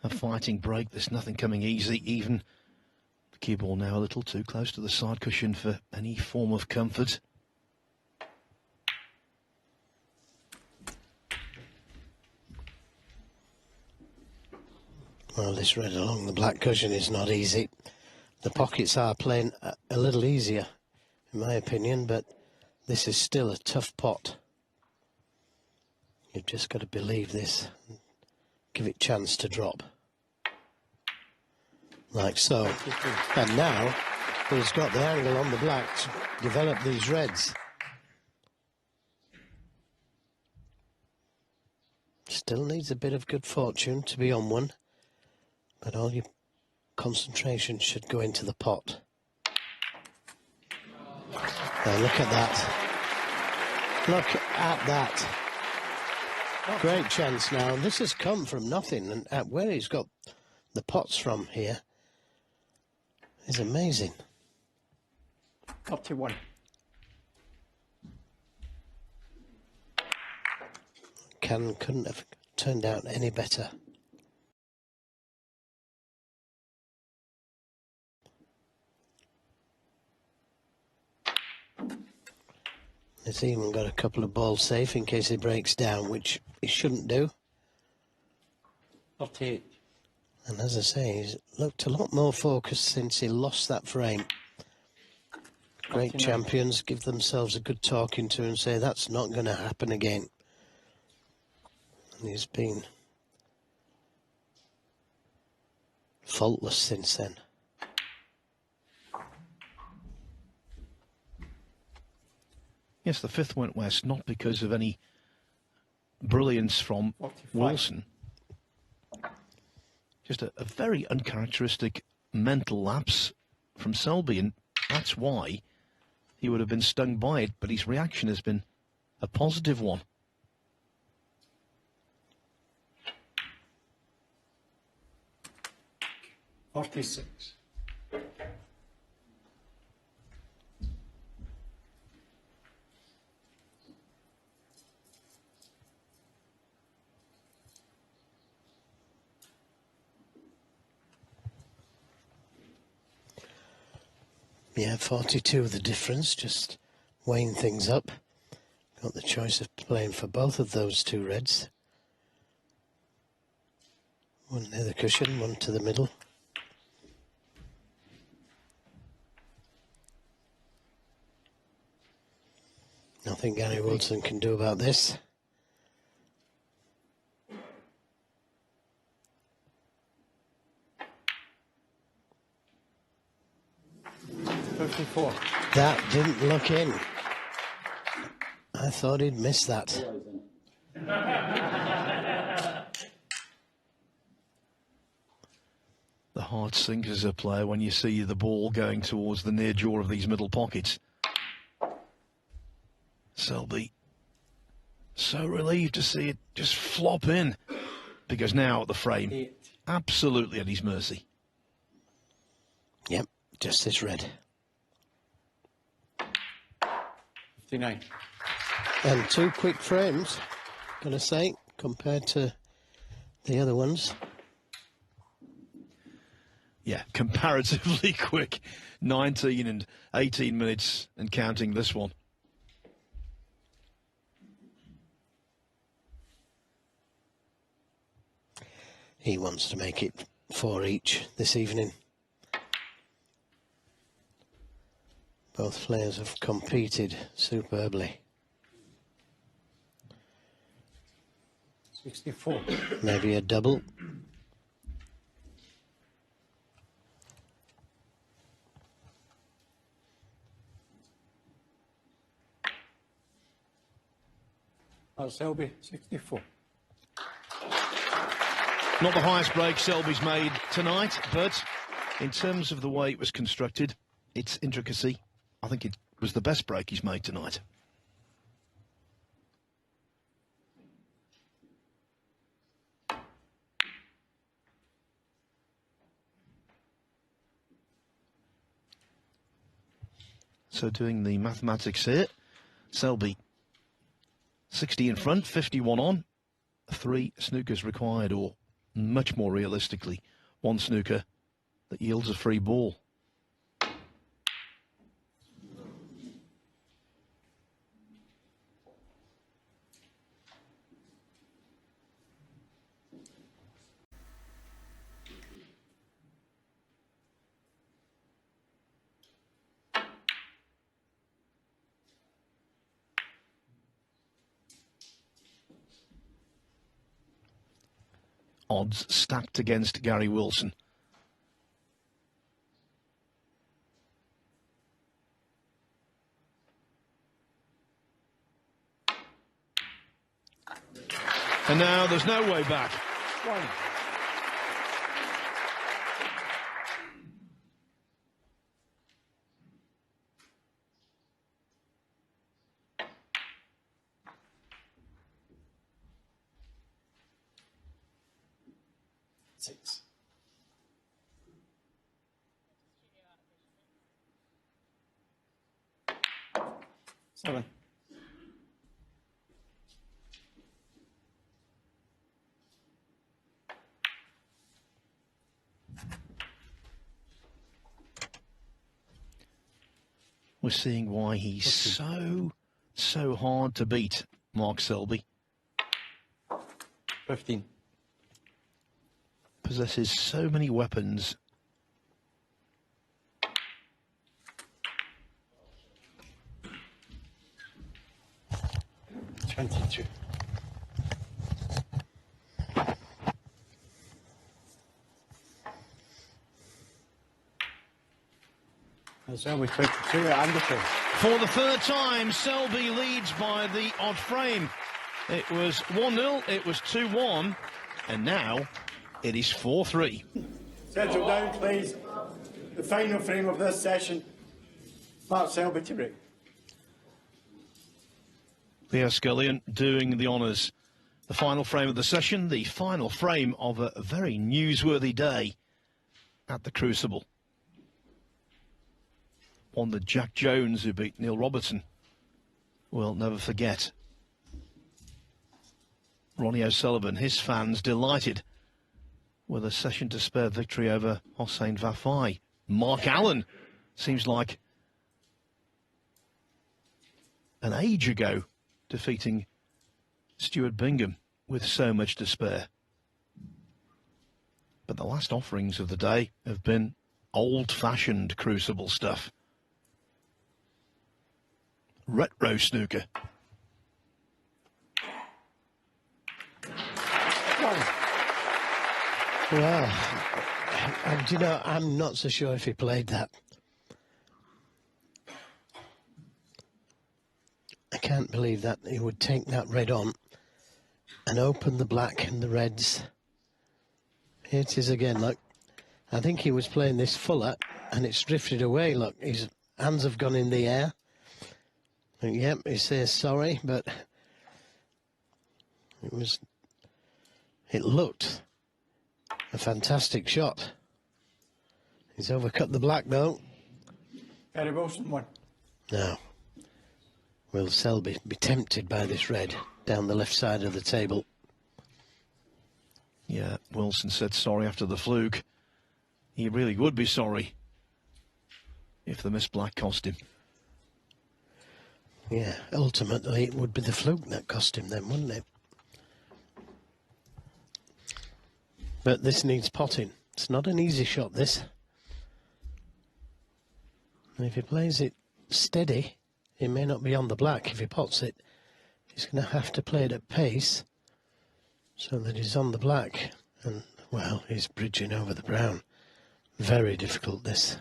A fighting break. There's nothing coming easy. Even the cue ball now a little too close to the side cushion for any form of comfort. Well, this red along the black cushion is not easy. The pockets are playing a little easier, in my opinion, but this is still a tough pot. You've just got to believe this. Give it chance to drop. Like so. And now he's got the angle on the black to develop these reds. Still needs a bit of good fortune to be on one, but all your concentration should go into the pot. Now look at that. Look at that. Great chance now. And this has come from nothing, and at where he's got the pots from here is amazing. Up to one. Couldn't have turned out any better. He's even got a couple of balls safe in case he breaks down, which he shouldn't do. 38. And as I say, he's looked a lot more focused since he lost that frame. Great 49. champions give themselves a good talking to and say that's not going to happen again. And he's been faultless since then. Yes, the fifth went west, not because of any brilliance from 45. Wilson. Just a very uncharacteristic mental lapse from Selby, and that's why he would have been stung by it, but his reaction has been a positive one. $46. Yeah, 42 the difference, just weighing things up. Got the choice of playing for both of those two reds. One near the cushion, one to the middle. Nothing Gary Wilson can do about this. $54. That didn't look in. I thought he'd miss that. The heart sinks as a player when you see the ball going towards the near jaw of these middle pockets. Selby, so relieved to see it just flop in, because now the frame 8. absolutely at his mercy. Yep, just this red. 59. And two quick frames, gotta say, compared to the other ones. Yeah, comparatively quick. 19 and 18 minutes and counting this one. He wants to make it 4 each this evening. Both players have competed superbly. 64. Maybe a double. Selby, 64. Not the highest break Selby's made tonight, but in terms of the way it was constructed, its intricacy, I think it was the best break he's made tonight. So doing the mathematics here, Selby 60 in front, 51 on, 3 snookers required, or much more realistically, 1 snooker that yields a free ball. Odds stacked against Gary Wilson. And now there's no way back. One. Six. Seven. We're seeing why he's so hard to beat, Mark Selby. 15. Possesses so many weapons. $22. Selby 22 at Anderson. For the third time, Selby leads by the odd frame. It was 1-0, it was 2-1, and now it is 4-3. Settle down, please. The final frame of this session. Mark Selby to break. Theo Scullion doing the honours. The final frame of the session, the final frame of a very newsworthy day at the Crucible. One that Jack Jones, who beat Neil Robertson, will never forget. Ronnie O'Sullivan, his fans delighted with a session to spare victory over Hossein Vafai. Mark Allen seems like an age ago defeating Stuart Bingham with so much to spare. But the last offerings of the day have been old-fashioned Crucible stuff. Retro snooker. Well, and you know, I'm not so sure if he played that. I can't believe that he would take that red on and open the black and the reds. Here it is again, look. I think he was playing this fuller and it's drifted away, look. His hands have gone in the air. And yep, he says sorry, but it looked a fantastic shot. He's overcut the black though. Gary Wilson won. Now, will Selby be tempted by this red down the left side of the table? Yeah, Wilson said sorry after the fluke. He really would be sorry if the missed black cost him. Yeah, ultimately it would be the fluke that cost him then, wouldn't it? But this needs potting. It's not an easy shot, this. And if he plays it steady, he may not be on the black. If he pots it, he's going to have to play it at pace so that he's on the black. And, well, he's bridging over the brown. Very difficult, this.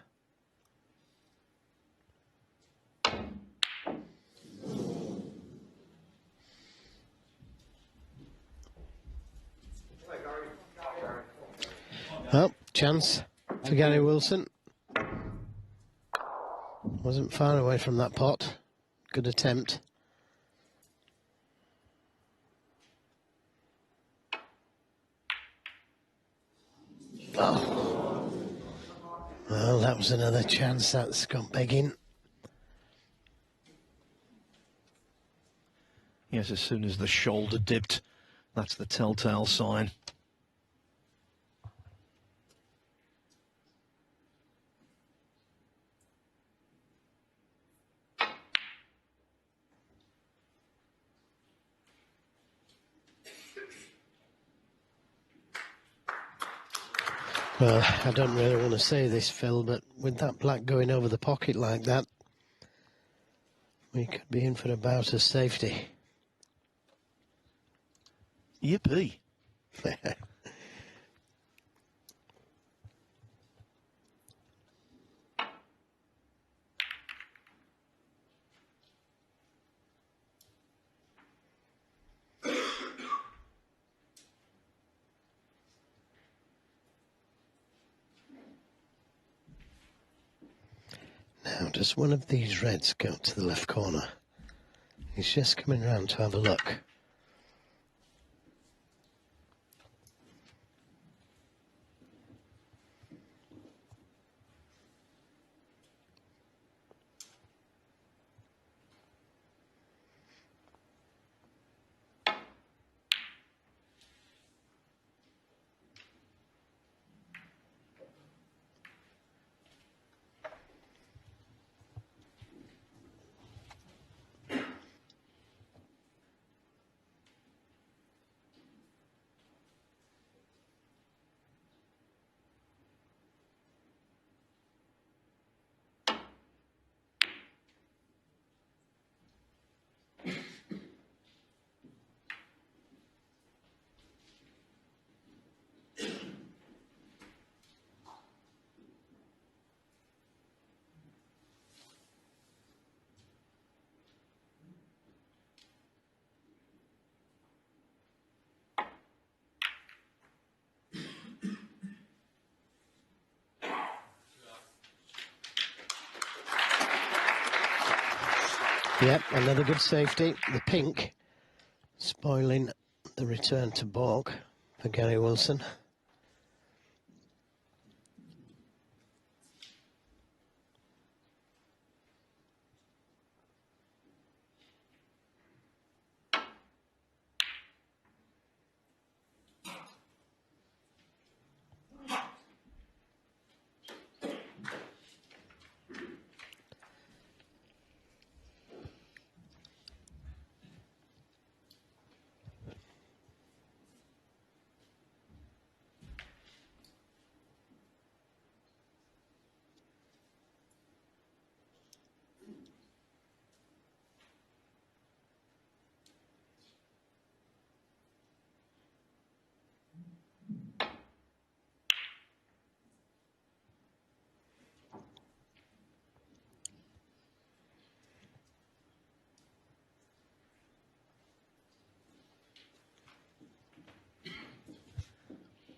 Well, chance for Gary Wilson. Wasn't far away from that pot. Good attempt. Oh. Well, that was another chance that's gone begging. Yes, as soon as the shoulder dipped, that's the telltale sign. Well, I don't really want to say this, Phil, but with that black going over the pocket like that, we could be in for a bout of safety. Yippee. Now, does one of these reds go to the left corner? He's just coming round to have a look. Yep, another good safety. The pink spoiling the return to baulk for Gary Wilson.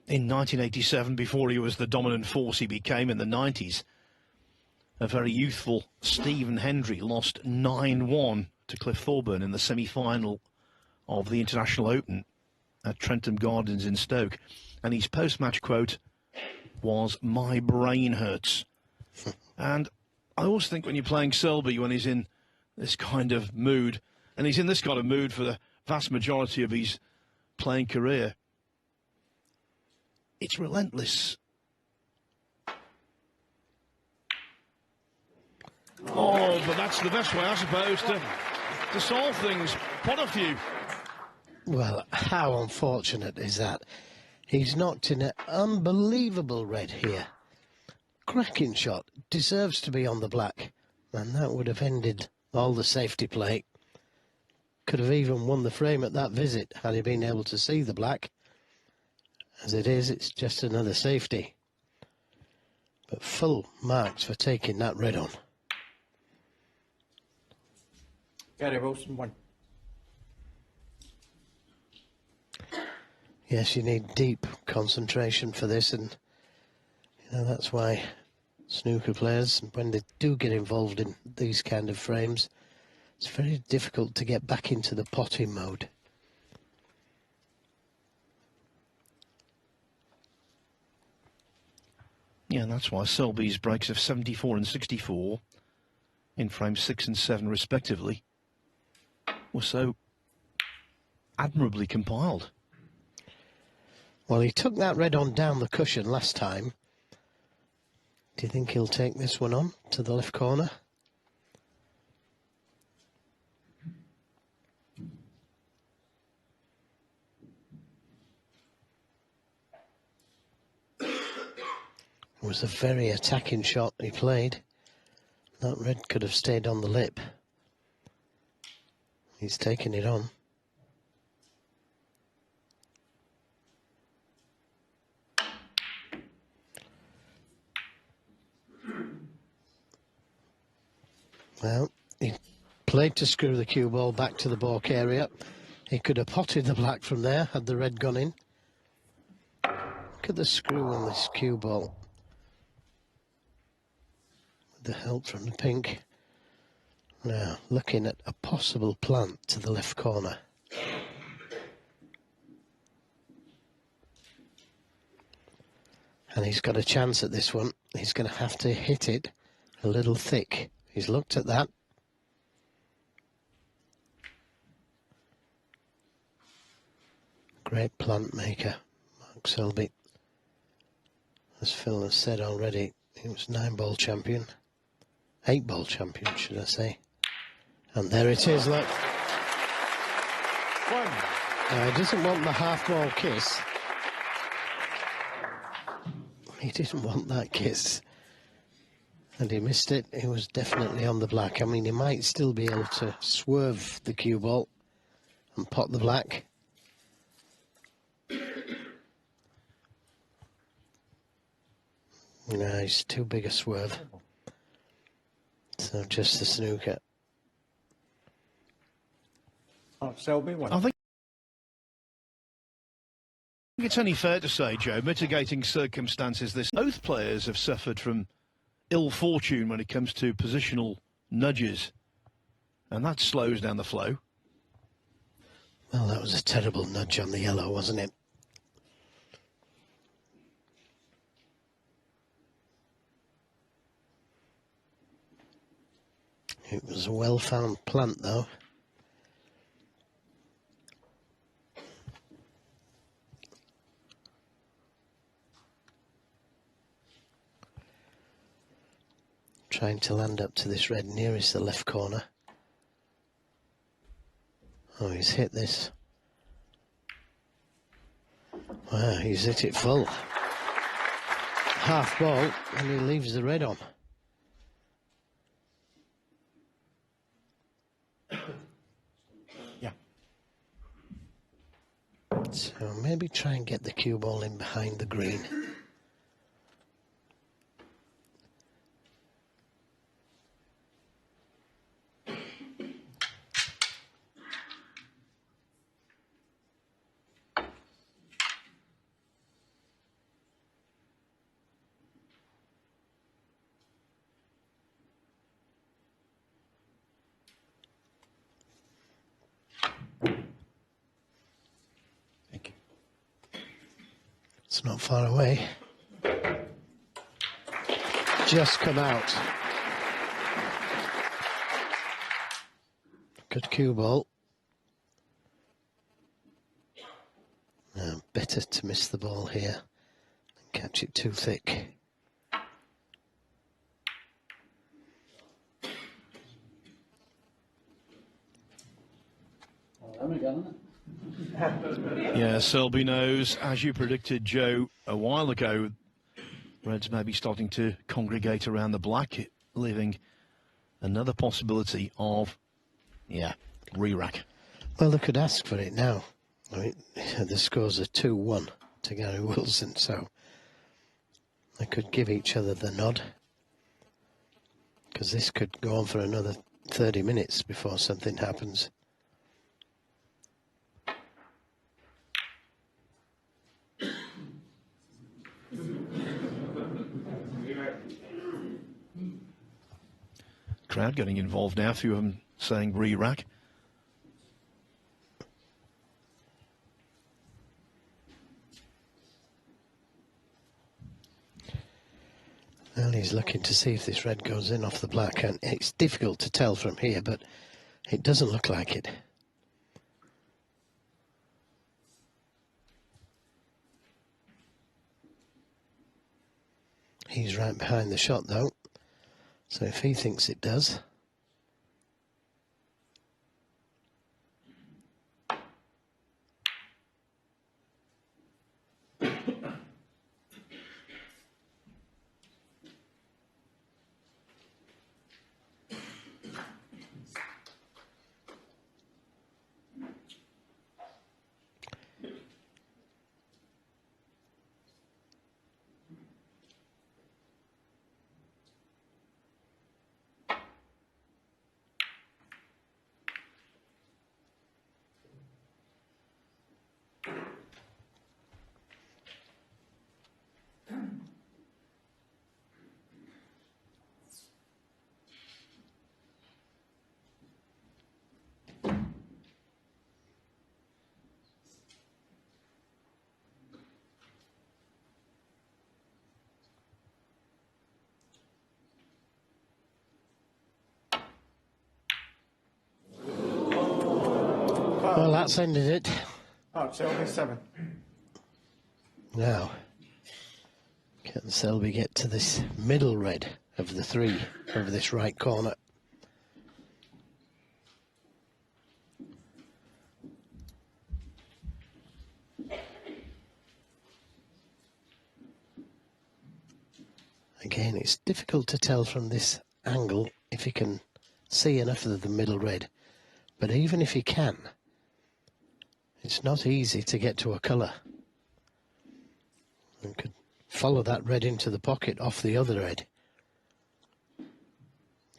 In 1987, before he was the dominant force he became in the 90s, a very youthful Stephen Hendry lost 9-1 to Cliff Thorburn in the semi-final of the International Open at Trentham Gardens in Stoke. And his post-match quote was, "My brain hurts." And I always think when you're playing Selby, when he's in this kind of mood, and he's in this kind of mood for the vast majority of his playing career, it's relentless. Oh, but that's the best way, I suppose, to solve things. Pot a few. Well, how unfortunate is that? He's knocked in an unbelievable red here. Cracking shot. Deserves to be on the black. And that would have ended all the safety play. Could have even won the frame at that visit had he been able to see the black. As it is, it's just another safety. But full marks for taking that red on. Gary Wilson won. Yes, you need deep concentration for this, and you know that's why snooker players, when they do get involved in these kind of frames, it's very difficult to get back into the potting mode. Yeah, and that's why Selby's breaks of 74 and 64 in frames 6 and 7 respectively were so admirably compiled. Well, he took that red on down the cushion last time. Do you think he'll take this one on to the left corner? It was a very attacking shot he played. That red could have stayed on the lip. He's taken it on. Well, he played to screw the cue ball back to the baulk area. He could have potted the black from there had the red gone in. Look at the screw on this cue ball. the help from the pink. Now, looking at a possible plant to the left corner. And he's got a chance at this one. He's going to have to hit it a little thick. He's looked at that. Great plant maker, Mark Selby. As Phil has said already, he was 9-ball champion. 8-ball champion, should I say. And there it is, look. Now, he doesn't want the half-ball kiss. He didn't want that kiss. And he missed it. He was definitely on the black. I mean, he might still be able to swerve the cue ball and pot the black. No, he's too big a swerve. So just the snooker. Selby won. I think it's only fair to say, Joe, mitigating circumstances, both players have suffered from ill fortune when it comes to positional nudges, and that slows down the flow. Well, that was a terrible nudge on the yellow, wasn't it? It was a well-found plant, though. Trying to land up to this red nearest the left corner. Oh, he's hit this. Wow, he's hit it full. Half ball, and he leaves the red on. Yeah. So maybe try and get the cue ball in behind the green. Thank you. It's not far away. Just come out. Good cue ball. Now, better to miss the ball here and catch it too thick. Yeah, Selby knows, as you predicted, Joe, a while ago, Reds may be starting to congregate around the black, leaving another possibility of, re-rack. Well, they could ask for it now. I mean, the scores are 2-1 to Gary Wilson, so they could give each other the nod. Because this could go on for another 30 minutes before something happens. Crowd getting involved now, a few of them saying re-rack. Well, he's looking to see if this red goes in off the black, and it's difficult to tell from here, but it doesn't look like it. He's right behind the shot, though, so if he thinks it does... Well, that's ended it. Mark Selby 7. Now, can Selby get to this middle red of the three over this right corner? Again, it's difficult to tell from this angle if he can see enough of the middle red. But even if he can, it's not easy to get to a colour. And could follow that red into the pocket off the other red.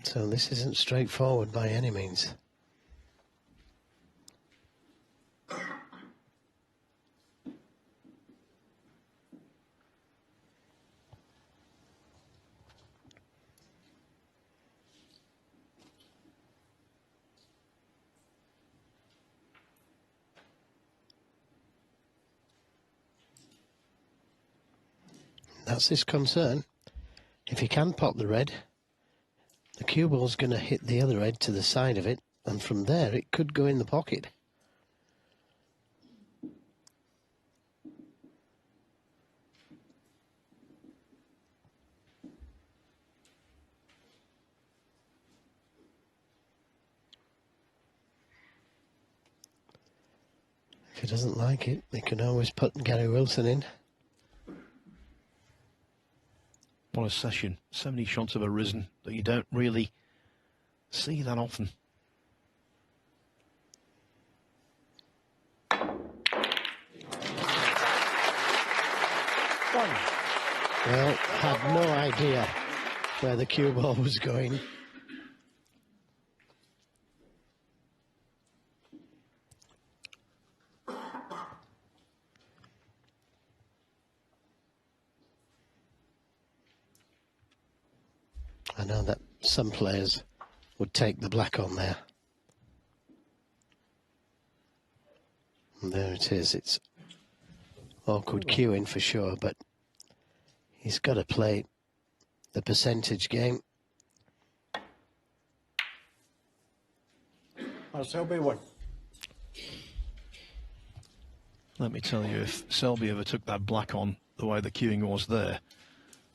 So this isn't straightforward by any means. That's his concern. If he can pop the red, the cue ball's going to hit the other red to the side of it, and from there it could go in the pocket. If he doesn't like it, he can always put Gary Wilson in. What a session. So many shots have arisen that you don't really see that often. Well, had no idea where the cue ball was going. I know that some players would take the black on there. And there it is. It's awkward cueing for sure, but he's got to play the percentage game. Mark Selby 1. Let me tell you, if Selby ever took that black on the way the cueing was there,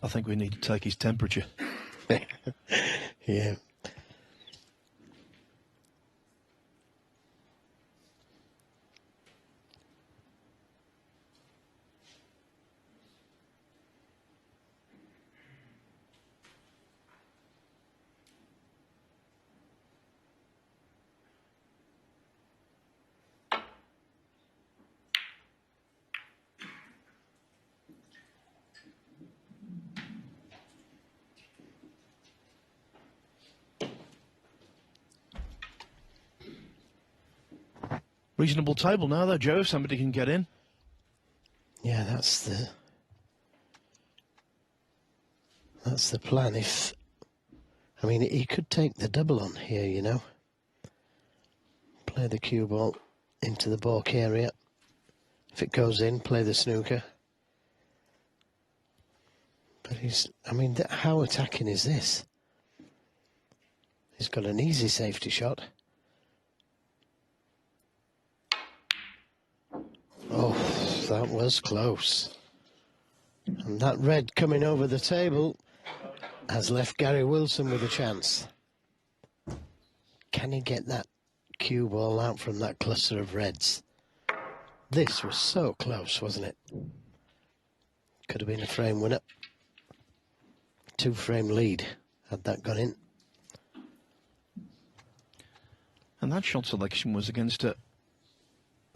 I think we need to take his temperature. Yeah. Reasonable table now, though, Joe, if somebody can get in. Yeah, that's the plan. I mean, he could take the double on here, you know. Play the cue ball into the balk area. If it goes in, play the snooker. But how attacking is this? He's got an easy safety shot. Oh, that was close. And that red coming over the table has left Gary Wilson with a chance. Can he get that cue ball out from that cluster of reds? This was so close, wasn't it? Could have been a frame winner. 2-frame lead had that gone in. And that shot selection was against a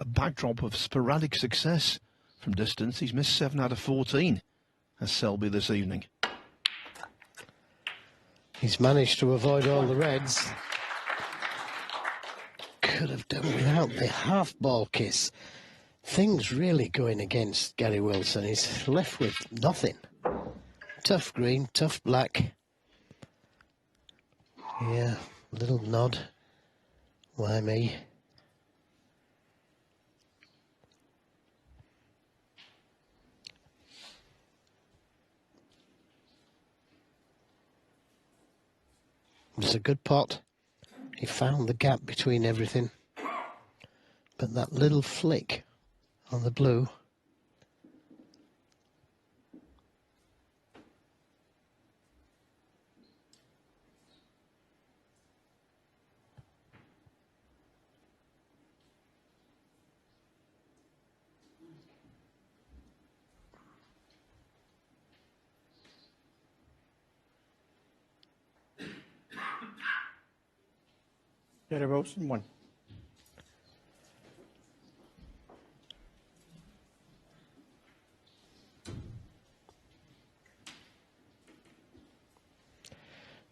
backdrop of sporadic success from distance. He's missed 7 out of 14 as Selby this evening. He's managed to avoid all the reds. Could have done without the half-ball kiss. Things really going against Gary Wilson. He's left with nothing. Tough green, tough black. Yeah, little nod. Why me? It was a good pot. He found the gap between everything. But that little flick on the blue. Gary Wilson, 1.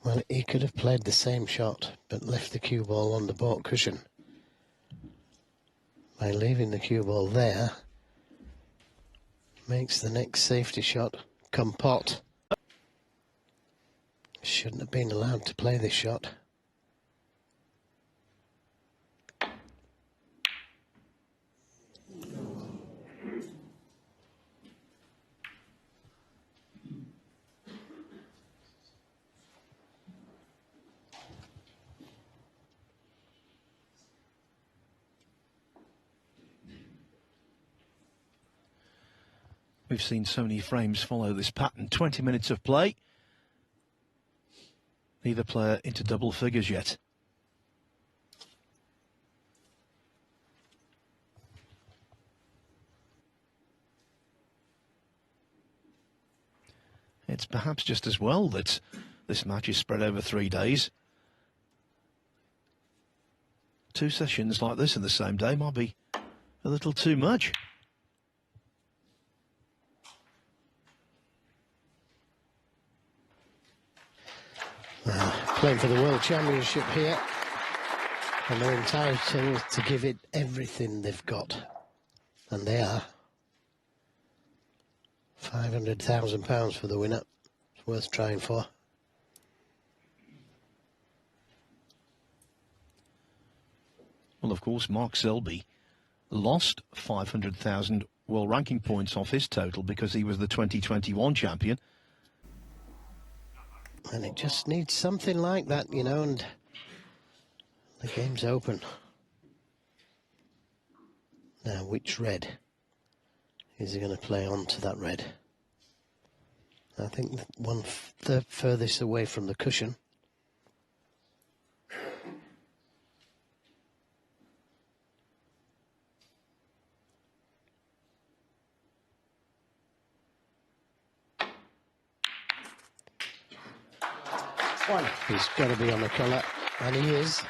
Well, he could have played the same shot, but left the cue ball on the baulk cushion. By leaving the cue ball there, makes the next safety shot come pot. Shouldn't have been allowed to play this shot. We've seen so many frames follow this pattern. 20 minutes of play. Neither player into double figures yet. It's perhaps just as well that this match is spread over 3 days. 2 sessions like this in the same day might be a little too much. Playing for the World Championship here, and they're entitled to give it everything they've got, and they are. £500,000 for the winner. It's worth trying for. Well, of course, Mark Selby lost 500,000 world ranking points off his total because he was the 2021 champion. And it just needs something like that, you know, and the game's open. Now, which red is he going to play on to that red? I think one furthest away from the cushion. He's got to be on the colour, and he is.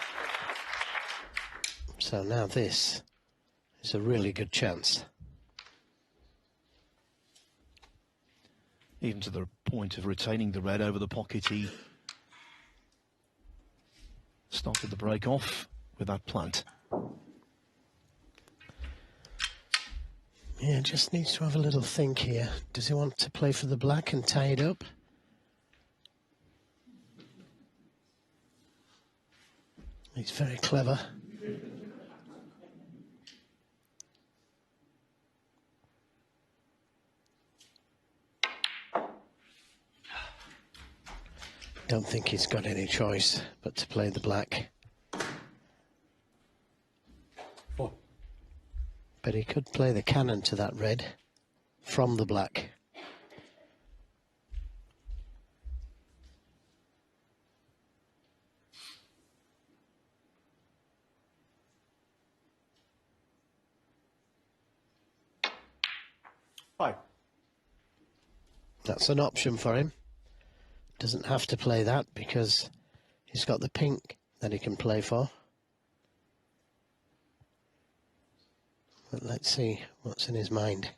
So now this is a really good chance. Even to the point of retaining the red over the pocket, he started the break off with that plant. Yeah, just needs to have a little think here. Does he want to play for the black and tie it up? He's very clever. Don't think he's got any choice but to play the black. 4. But he could play the cannon to that red from the black. That's an option for him. Doesn't have to play that because he's got the pink that he can play for. But let's see what's in his mind.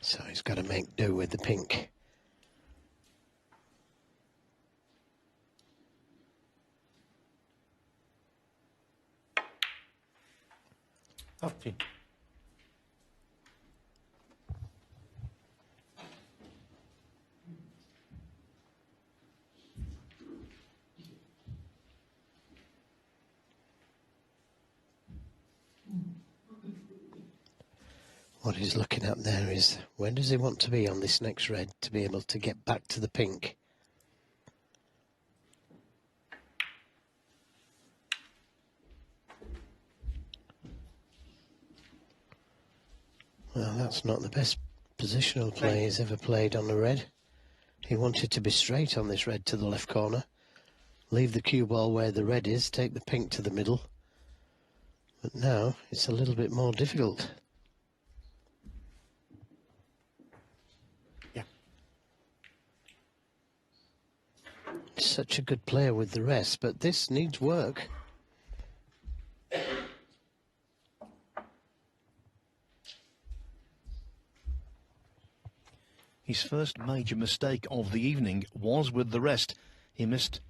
So he's got to make do with the pink. Okay. What he's looking at there is, where does he want to be on this next red to be able to get back to the pink? Well, that's not the best positional play he's ever played on the red. He wanted to be straight on this red to the left corner, leave the cue ball where the red is, take the pink to the middle. But now it's a little bit more difficult. Yeah. He's such a good player with the rest, but this needs work. His first major mistake of the evening was with the rest. He missed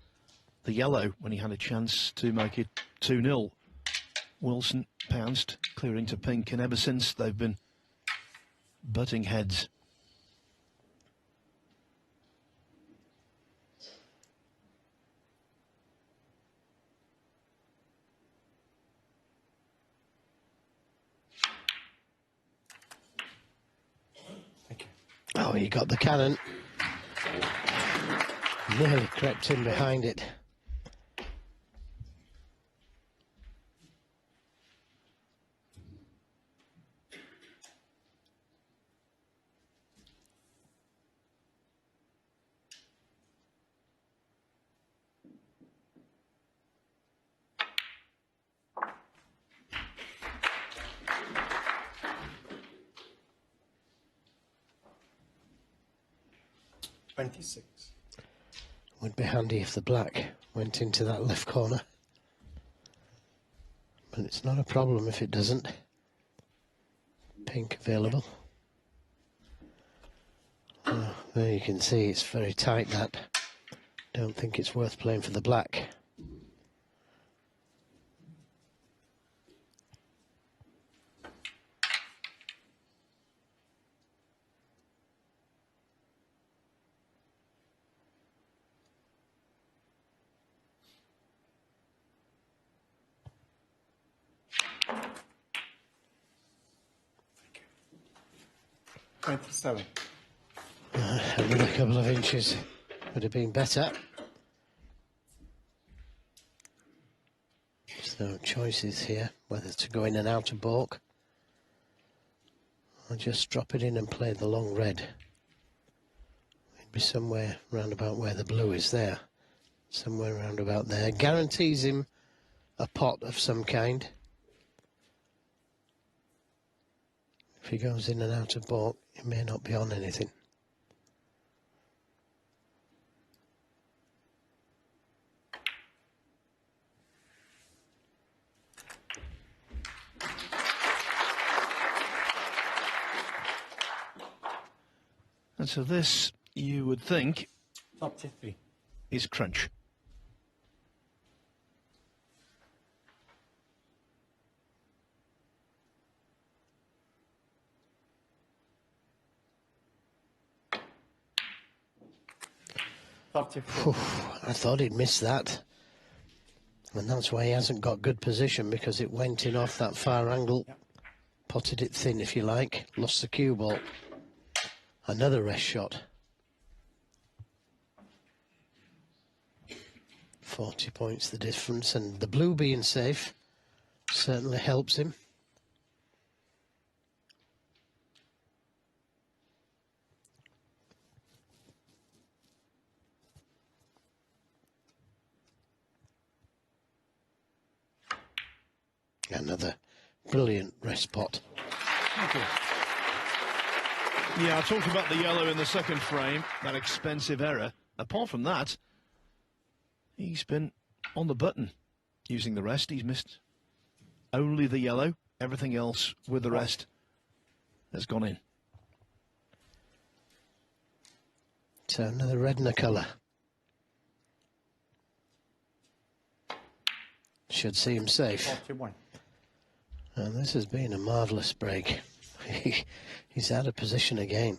the yellow when he had a chance to make it 2-0. Wilson pounced, clearing to pink, and ever since they've been butting heads. Oh, he got the cannon. Nearly crept in behind it. Would be handy if the black went into that left corner. But it's not a problem if it doesn't. Pink available. Oh, there you can see it's very tight, that. Don't think it's worth playing for the black. Another couple of inches would have been better. So choices here, whether to go in and out of balk or just drop it in and play the long red. It'd be somewhere round about where the blue is there. Somewhere round about there. Guarantees him a pot of some kind. If he goes in and out of balk, it may not be on anything. And so this, you would think, 33. is crunch. I thought he'd miss that. And that's why he hasn't got good position, because it went in off that far angle. Potted it thin, if you like. Lost the cue ball. Another rest shot. 40 points the difference, and the blue being safe certainly helps him. Another brilliant rest pot. Okay. Yeah, I talked about the yellow in the second frame, that expensive error. Apart from that, he's been on the button using the rest. He's missed only the yellow. Everything else with the rest has gone in. So another red and a colour. Should see him safe. 41. And this has been a marvellous break. He's out of position again.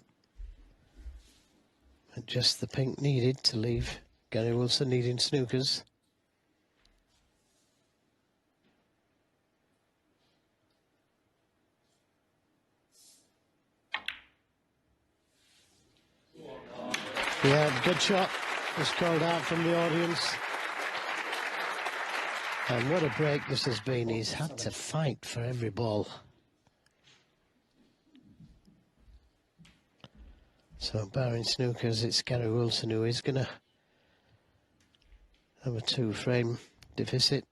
But just the pink needed to leave Gary Wilson needing snookers. Yeah, good shot. Was called out from the audience. And what a break this has been. He's had to fight for every ball. So barring snookers, it's Gary Wilson who is going to have a 2-frame deficit.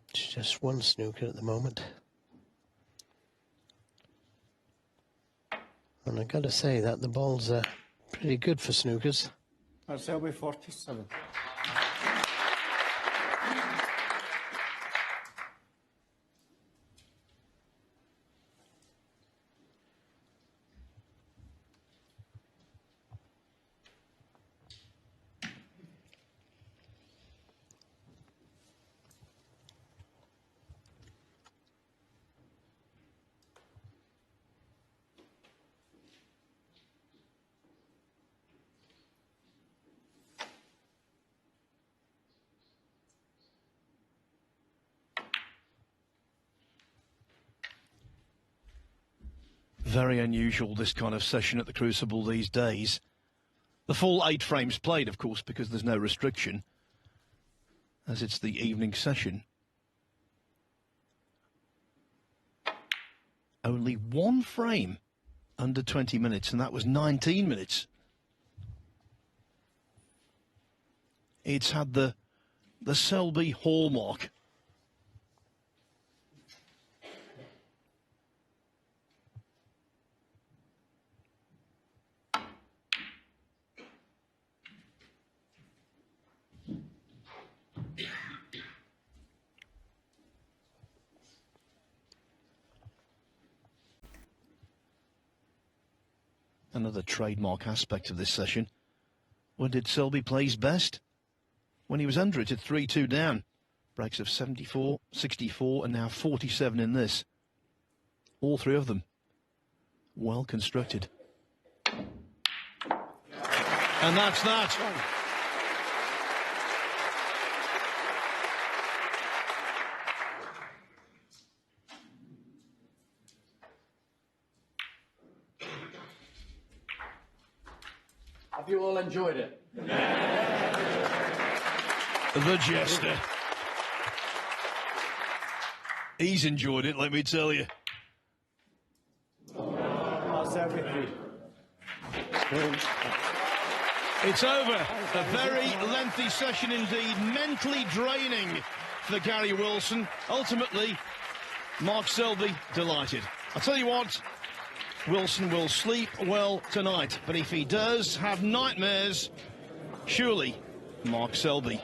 It's just one snooker at the moment. And I've got to say that the balls are pretty good for snookers. That's Selby 47. Very unusual, this kind of session at the Crucible these days. The full 8 frames played, of course, because there's no restriction, as it's the evening session. Only 1 frame under 20 minutes, and that was 19 minutes. It's had the Selby hallmark. Another trademark aspect of this session. When did Selby play his best? When he was under it at 3-2 down. Breaks of 74, 64 and now 47 in this. All 3 of them well constructed. And that's that. Have you all enjoyed it? The jester. He's enjoyed it, let me tell you. That's Selby 3. It's over. A very lengthy session indeed, mentally draining for Gary Wilson. Ultimately, Mark Selby delighted. I'll tell you what, Wilson will sleep well tonight, but if he does have nightmares, surely Mark Selby